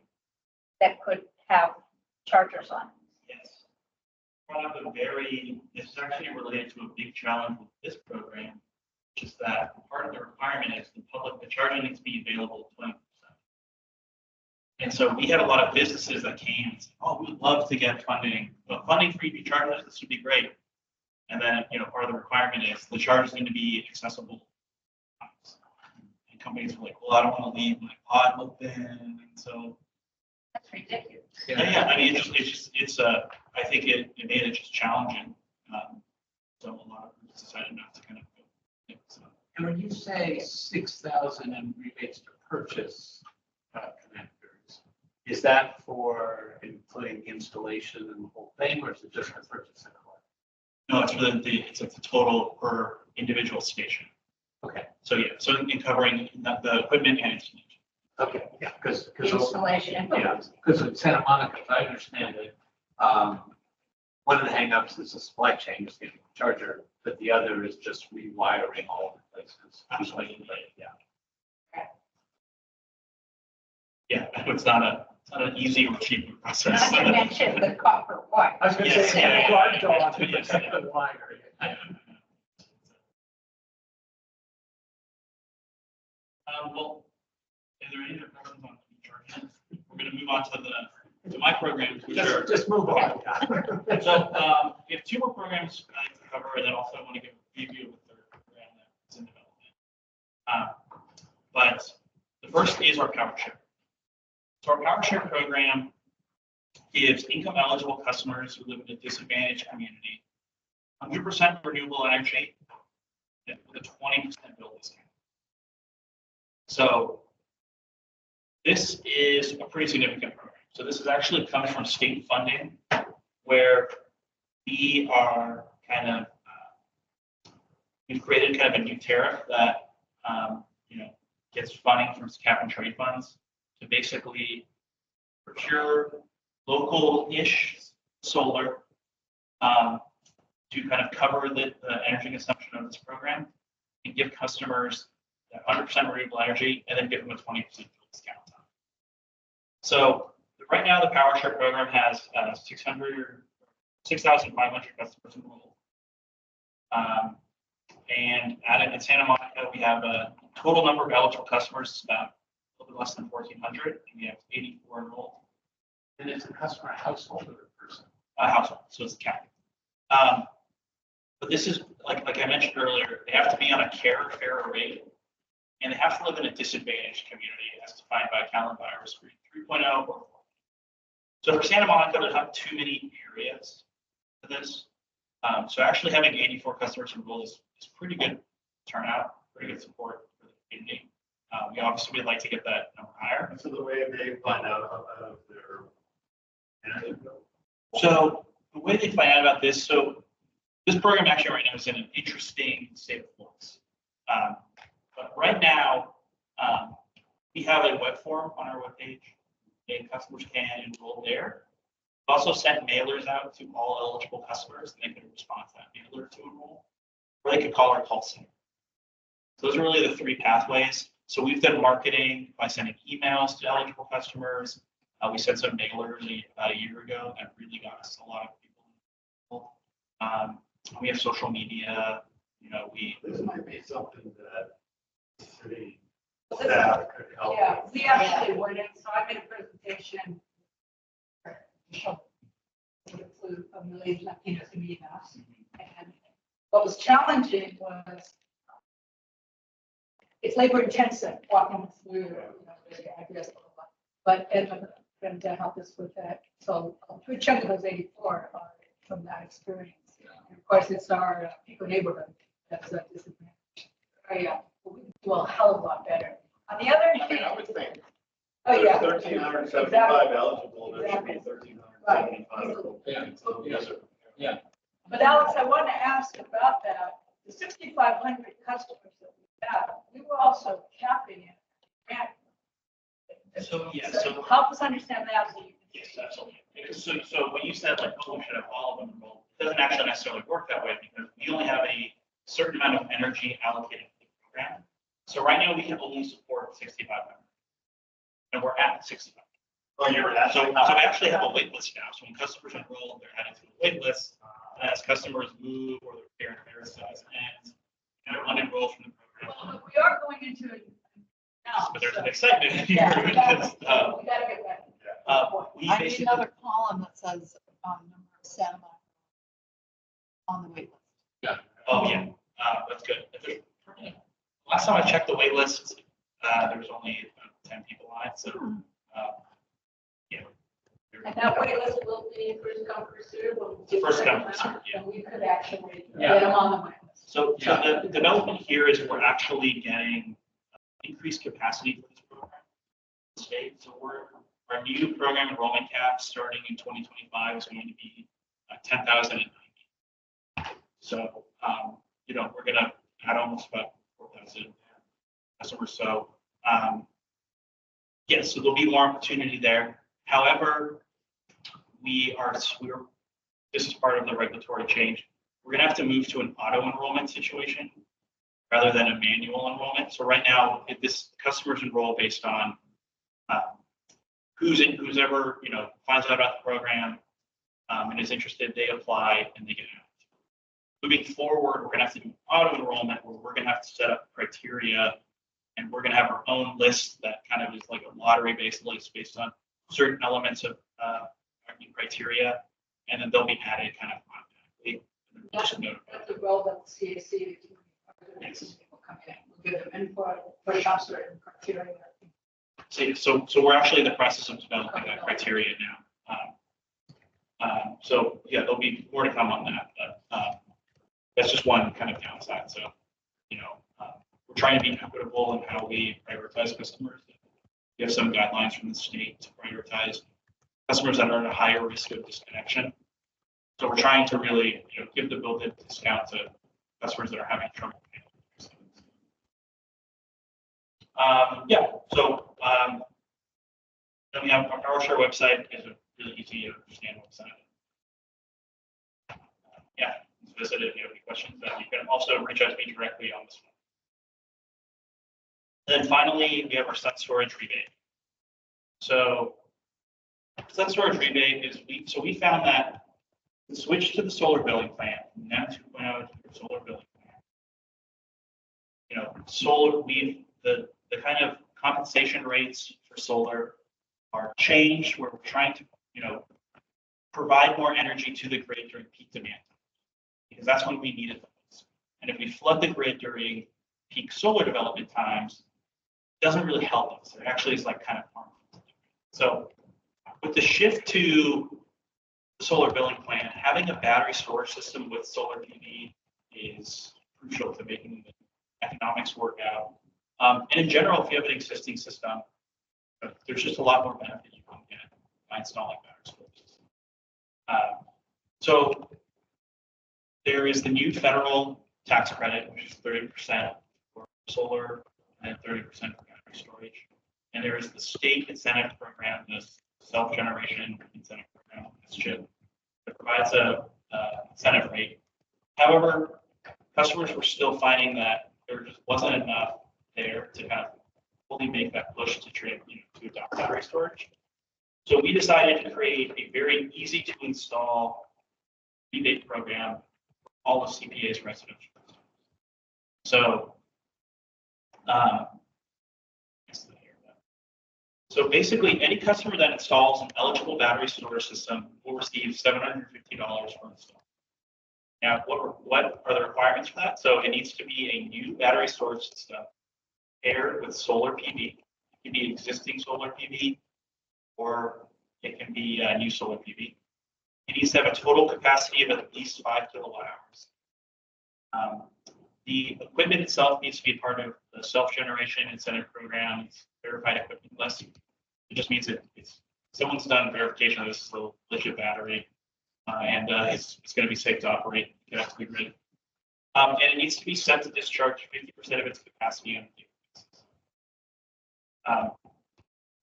that could have chargers on. Yes. One of the it's actually related to a big challenge with this program, which is that part of the requirement is the charging needs to be available 20%. And so we had a lot of businesses that came and said, oh, we would love to get funding, but funding for EV chargers, this would be great. And then, part of the requirement is the chargers need to be accessible. And companies are like, well, I don't want to leave my pod open. And so. That's ridiculous. Yeah, I mean, I think it made it just challenging. So a lot of groups decided not to kind of go. Yeah, so. And when you say 6,000 in rebates to purchase connectors, is that for including installation and the whole thing, or is it just for purchase and collect? No, it's for it's the total per individual station. Okay. So yeah, so in covering the equipment and installation. Okay, Yeah, because, Installation. yeah, because in Santa Monica, if I understand it, one of the hangups is the supply chain is getting a charger, but the other is just rewiring all the places. Absolutely. Yeah. Yeah, it's not an easy or cheap process. Not to mention the copper wire. I was gonna Yes, say, yeah, guard yeah, dog to yes, protect yeah. the wire. Well, is there any other questions on charging? We're gonna move on to my programs, which are. Just move on. So, we have two more programs I'd like to cover, and then also I want to give a preview of the third program that's in development. But the first is our power share. So our power share program gives income eligible customers who live in a disadvantaged community 100% renewable energy with a 20% bill discount. So this is a pretty significant program. So this is actually comes from state funding, where we are we've created kind of a new tariff that gets funding from cap and trade funds to basically procure local-ish solar to kind of cover the energy consumption of this program and give customers 100% renewable energy and then give them a 20% discount. So right now, the Power Share program has 6,500 customers enrolled. And in Santa Monica, we have a total number of eligible customers, about a little bit less than 1,400, and we have 84 enrolled. And it's a customer household or a person. A household, so it's capped. But this is, like I mentioned earlier, they have to be on a fairer rate, and they have to live in a disadvantaged community as defined by Callan Virus 3.0 or 4. So for Santa Monica, there's not too many areas for this. So actually having 84 customers enrolled is pretty good turnout, pretty good support for the community. We obviously would like to get that number higher. So the way they find out of their energy bill. So the way they find out about this, so this program actually right now is in an interesting state of flux. But right now, we have a web form on our webpage, and customers can enroll there. We also sent mailers out to all eligible customers, and they can respond to that mailer to enroll, or they could call our call center. Those are really the three pathways. So we've done marketing by sending emails to eligible customers. We sent some mailers about a year ago that really got us a lot of people. We have social media. This might be something that the city Well, this- staff could help. Yeah, with. we actually went in, so I made a presentation. Include a million Latinos in emails. And what was challenging was it's labor intensive walking through, the address, blah, blah, blah. But Edmund going to help us with that. So a good chunk of those 84 are from that experience. And of course, it's our Pico neighborhood that's a disadvantage. Yeah, we can do a hell of a lot better. On the other I mean, hand, I would think. oh yeah. 1,375 eligible, there should be Exactly. 1,375. Yes, sir. But Alex, I want to ask about that. The 6,500 customers that we have, we were also capping it. So, yeah, So so help us understand that. So you can yes, see. absolutely. So when you said like, oh, we should have all of them enrolled, it doesn't actually necessarily work that way because we only have a certain amount of energy allocated to the program. So right now we can only support 6,500. And we're at 6,500. Oh, you're at. So we actually have a wait list now. So when customers enroll, they're added to a wait list. And as customers move or their fair size ends, they're unenrolled from the program. Well, we are going into it now. But there's so- an excitement here Yeah, we gotta because we gotta get that. we I need basically. another column that says, number of Santa Monica on the wait list. Oh, yeah, that's good. Last time I checked the wait list, there was only about 10 people on it, so, yeah. And that wait list will be first come, first served. First come, first served, yeah. And we could actually Yeah. get them on the wait list. So the development here is we're actually getting increased capacity for this program. State, so our new program enrollment cap starting in 2025 is going to be 10,090. So, we're gonna add almost about 4,000 customers. So, Yes, so there'll be more opportunity there. However, this is part of the regulatory change. We're gonna have to move to an auto enrollment situation rather than a manual enrollment. So right now, if this customers enroll based on who's ever, finds out about the program and is interested, they apply and they get out. Moving forward, we're gonna have to do auto enrollment where we're gonna have to set up criteria and we're gonna have our own list that kind of is like a lottery-based list based on certain elements of our new criteria, and then they'll be added kind of automatically. Just notify. That's the role that CAC, people come in, we'll give them input, push out certain criteria. So we're actually in the process of developing that criteria now. So yeah, there'll be more to come on that, but that's just one kind of downside. So, we're trying to be equitable in how we prioritize customers. We have some guidelines from the state to prioritize customers that are at a higher risk of disconnection. So we're trying to really, give the built-in discount to customers that are having trouble. So then we have our PowerShare website is a really easy to understand website. Visit if you have any questions. You can also reach out to me directly on this one. Then finally, we have our sun storage rebate. So sun storage rebate is we found that the switch to the solar billing plan, NEM 2.0 to the solar billing plan. Solar, the kind of compensation rates for solar are changed where we're trying to, provide more energy to the grid during peak demand, because that's when we need it the most. And if we flood the grid during peak solar development times, it doesn't really help us. It actually is like kind of harmful. So with the shift to the solar billing plan, having a battery storage system with solar PV is crucial to making the economics work out. And in general, if you have an existing system, there's just a lot more benefit you can get by installing battery storage. So there is the new federal tax credit, which is 30% for solar and 30% for battery storage. And there is the state incentive program, the self-generation incentive program, SCHIP, that provides a incentive rate. However, customers were still finding that there just wasn't enough there to kind of fully make that push to adopt battery storage. So we decided to create a very easy to install rebate program for all of CPA's residential customers. So basically, any customer that installs an eligible battery storage system will receive $750 for install. Now, what are the requirements for that? So it needs to be a new battery storage system paired with solar PV. It can be existing solar PV, or it can be new solar PV. It needs to have a total capacity of at least 5 kilowatt hours. The equipment itself needs to be part of the self-generation incentive program. It's verified equipment list. It just means someone's done verification of this is a legit battery, and it's going to be safe to operate, get out to the grid. And it needs to be set to discharge 50% of its capacity on a daily basis.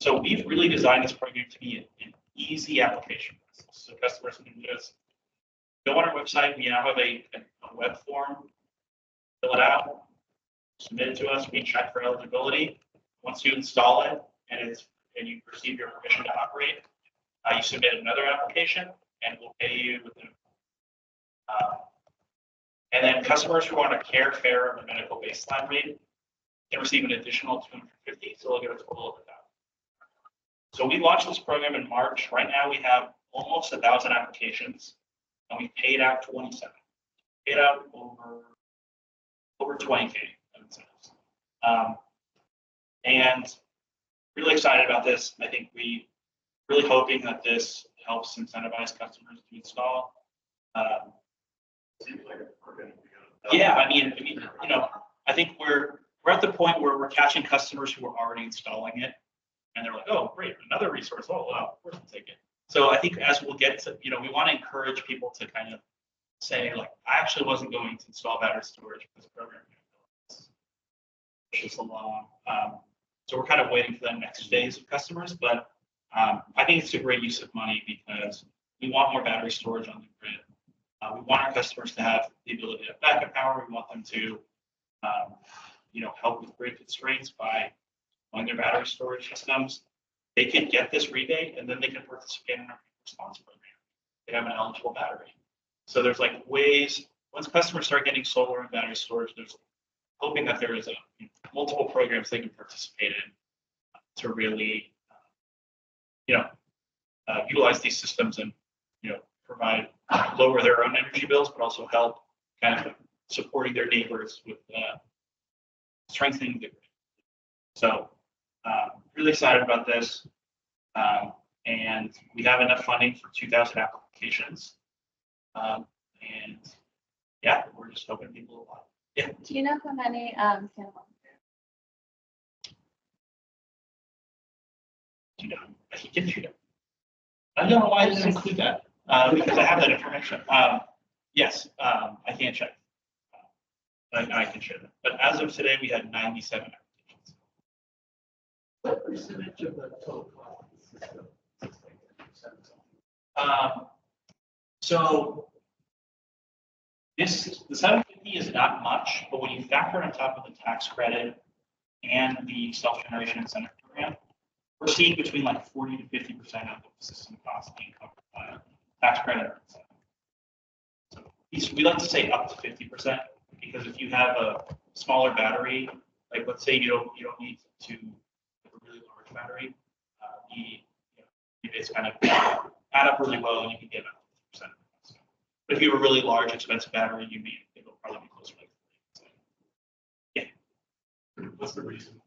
So we've really designed this program to be an easy application. So customers can just go on our website. We now have a web form, fill it out, submit it to us. We check for eligibility. Once you install it and you receive your permission to operate, you submit another application and we'll pay you within. And then customers who want a care, fair, or medical baseline rate can receive an additional $250, so they'll get a total of $1,000. So we launched this program in March. Right now we have almost 1,000 applications, and we paid out 27. Paid out over 20K of incentives. And really excited about this. I think we really hoping that this helps incentivize customers to install. Seems like we're going to be Yeah, I mean, I think we're at the point where we're catching customers who are already installing it, and they're like, oh, great, another resource. Oh, wow, of course we'll take it. So I think as we'll get to, we want to encourage people to kind of say, like, I actually wasn't going to install battery storage for this program. It's just along. So we're kind of waiting for that next phase of customers, but I think it's a great use of money because we want more battery storage on the grid. We want our customers to have the ability to have backup power. We want them to, help with grid constraints by on their battery storage systems. They can get this rebate and then they can participate in our response program. They have an eligible battery. So there's like ways, once customers start getting solar and battery storage, there's hoping that there is multiple programs they can participate in to really, utilize these systems and, provide, lower their own energy bills, but also help kind of supporting their neighbors with strengthening the grid. So really excited about this. And we have enough funding for 2,000 applications. And yeah, we're just hoping people will apply. Yeah. Do you know how many Santa Monica? I can give you that. I don't know why I didn't include that, because I have that information. Yes, I can check. I can share that. But as of today, we had 97 applications. What percentage of the total cost of the system? So the 750 is not much, but when you factor on top of the tax credit and the self-generation incentive program, we're seeing between like 40 to 50% of the system cost being covered by tax credit. So we like to say up to 50%, because if you have a smaller battery, like let's say you don't need to have a really large battery, it's kind of add up really well and you can get up to 50%. But if you have a really large, expensive battery, it'll probably be closer to like 40%. Yeah. What's the reason?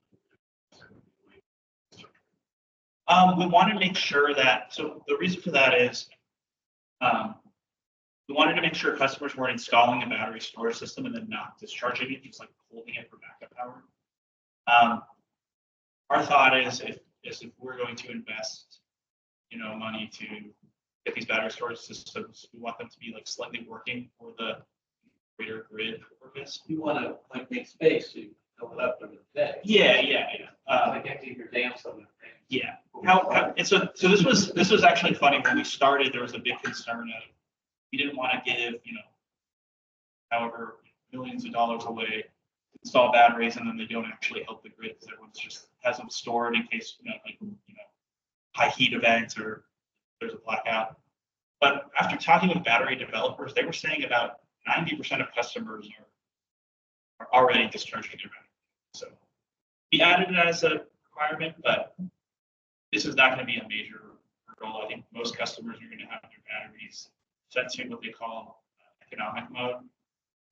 We want to make sure that, so the reason for that is we wanted to make sure customers weren't installing a battery storage system and then not discharging it, just like holding it for backup power. Our thought is if we're going to invest, money to get these battery storage systems, we want them to be like slightly working for the greater grid purpose. You want to like make space to fill it up during the day. Yeah. Like empty your dam somewhere. Yeah. And so this was actually funny. When we started, there was a big concern of we didn't want to give, however millions of dollars away to install batteries and then they don't actually help the grid because everyone's just has them stored in case, high heat events or there's a blackout. But after talking with battery developers, they were saying about 90% of customers are already discharging their battery. So we added it as a requirement, but this is not going to be a major goal. I think most customers are going to have their batteries set to what they call economic mode.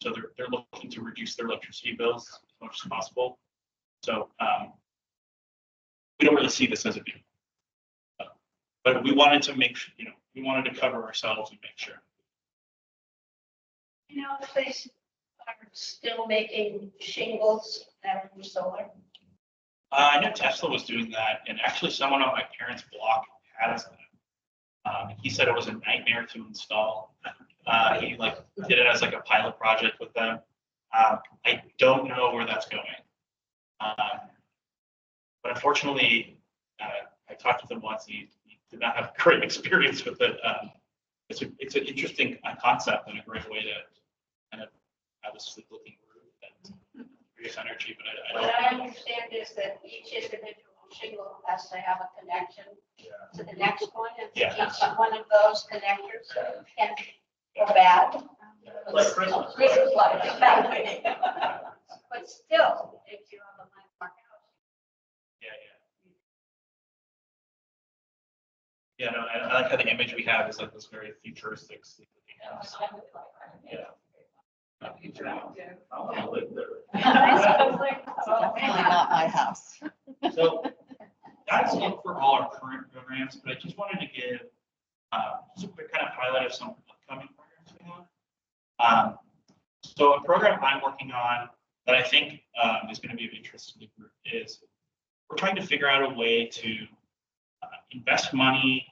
So they're looking to reduce their electricity bills as much as possible. So we don't really see this as a big, but we wanted to make sure, we wanted to cover ourselves and make sure. If they are still making shingles that are solar. I know Tesla was doing that, and actually someone on my parents' block has that. He said it was a nightmare to install. He did it as like a pilot project with them. I don't know where that's going. But unfortunately, I talked with him once. He did not have a great experience with it. It's an interesting concept and a great way to kind of have a sleep-looking roof and produce energy. But What I understand is that each individual shingle has to have a connection to the next one, and each one of those connectors can go bad. Like Christmas. Christmas lights, exactly. But still, if you have a landmark house. Yeah, no, I like how the image we have is like this very futuristic sleep-looking house. Yeah. I want to live there. Definitely not my house. So that's it for all our current programs, but I just wanted to give just a quick kind of highlight of some upcoming programs we have. So a program I'm working on that I think is going to be of interest to the group is we're trying to figure out a way to invest money,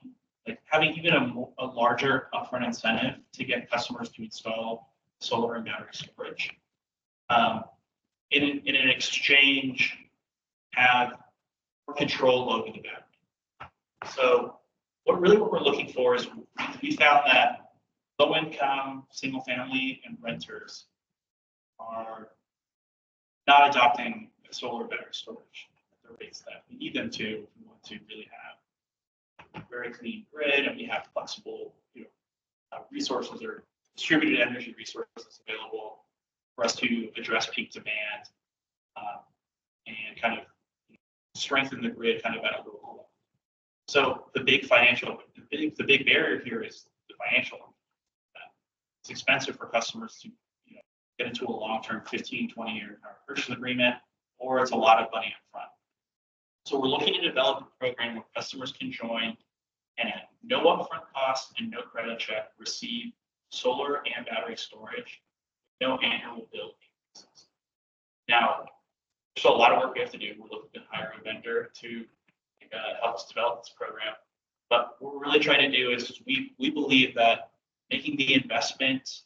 like having even a larger upfront incentive to get customers to install solar and battery storage. In an exchange, have more control over the battery. So what we're looking for is we found that low income, single family and renters are not adopting solar battery storage at the rates that we need them to if we want to really have a very clean grid and we have flexible, resources or distributed energy resources available for us to address peak demand and kind of strengthen the grid kind of at a local level. So the big barrier here is the financial. It's expensive for customers to get into a long-term 15, 20-year purchase agreement, or it's a lot of money up front. So we're looking to develop a program where customers can join and at no upfront cost and no credit check receive solar and battery storage, no annual bill increases. Now, there's a lot of work we have to do. We're looking to hire a vendor to help us develop this program. But what we're really trying to do is we believe that making the investment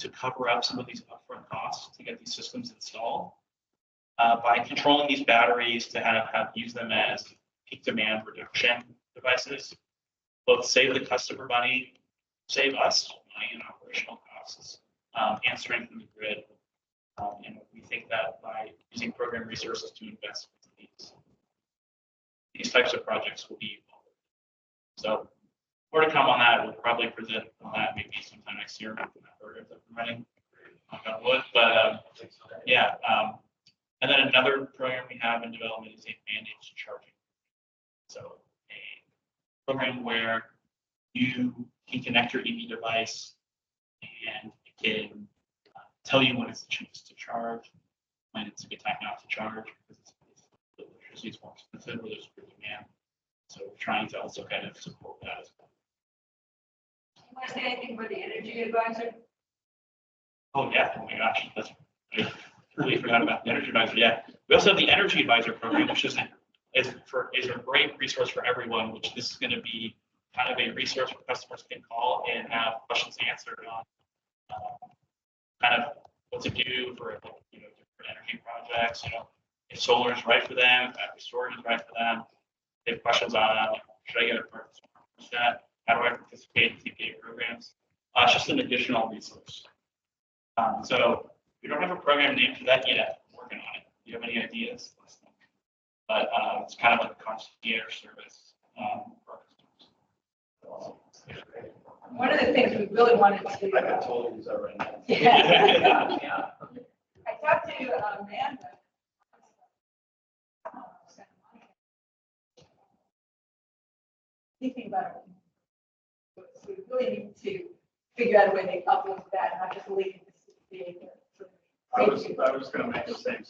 to cover up some of these upfront costs to get these systems installed, by controlling these batteries to use them as peak demand reduction devices, both save the customer money, save us money in operational costs, and strengthen the grid. And we think that by using program resources to invest in these types of projects will be so. More to come on that. We'll probably present on that maybe sometime next year when that program that we're running. Knock on wood, but yeah. And then another program we have in development is a managed charging. So a program where you can connect your EV device and it can tell you when it's the cheapest to charge, when it's a good time not to charge, because electricity is more expensive or there's good demand. So we're trying to also kind of support that as well. You want to say anything about the energy advisor? Oh yeah, oh my gosh, I completely forgot about the energy advisor. Yeah, we also have the energy advisor program, which is a great resource for everyone. Which this is going to be kind of a resource where customers can call and have questions answered on kind of what to do for different energy projects. If solar is right for them, if battery storage is right for them. They have questions on should I get a part of that? How do I participate in CPA programs? It's just an additional resource. So we don't have a program name for that yet. I'm working on it. Do you have any ideas? But it's kind of like a concierge service for our customers. One of the things we really wanted to. I can totally use that right now. Yeah. I talked to Amanda. Thinking about it. So we really need to figure out a way to uplift that, not just leave it to the I was going to make the same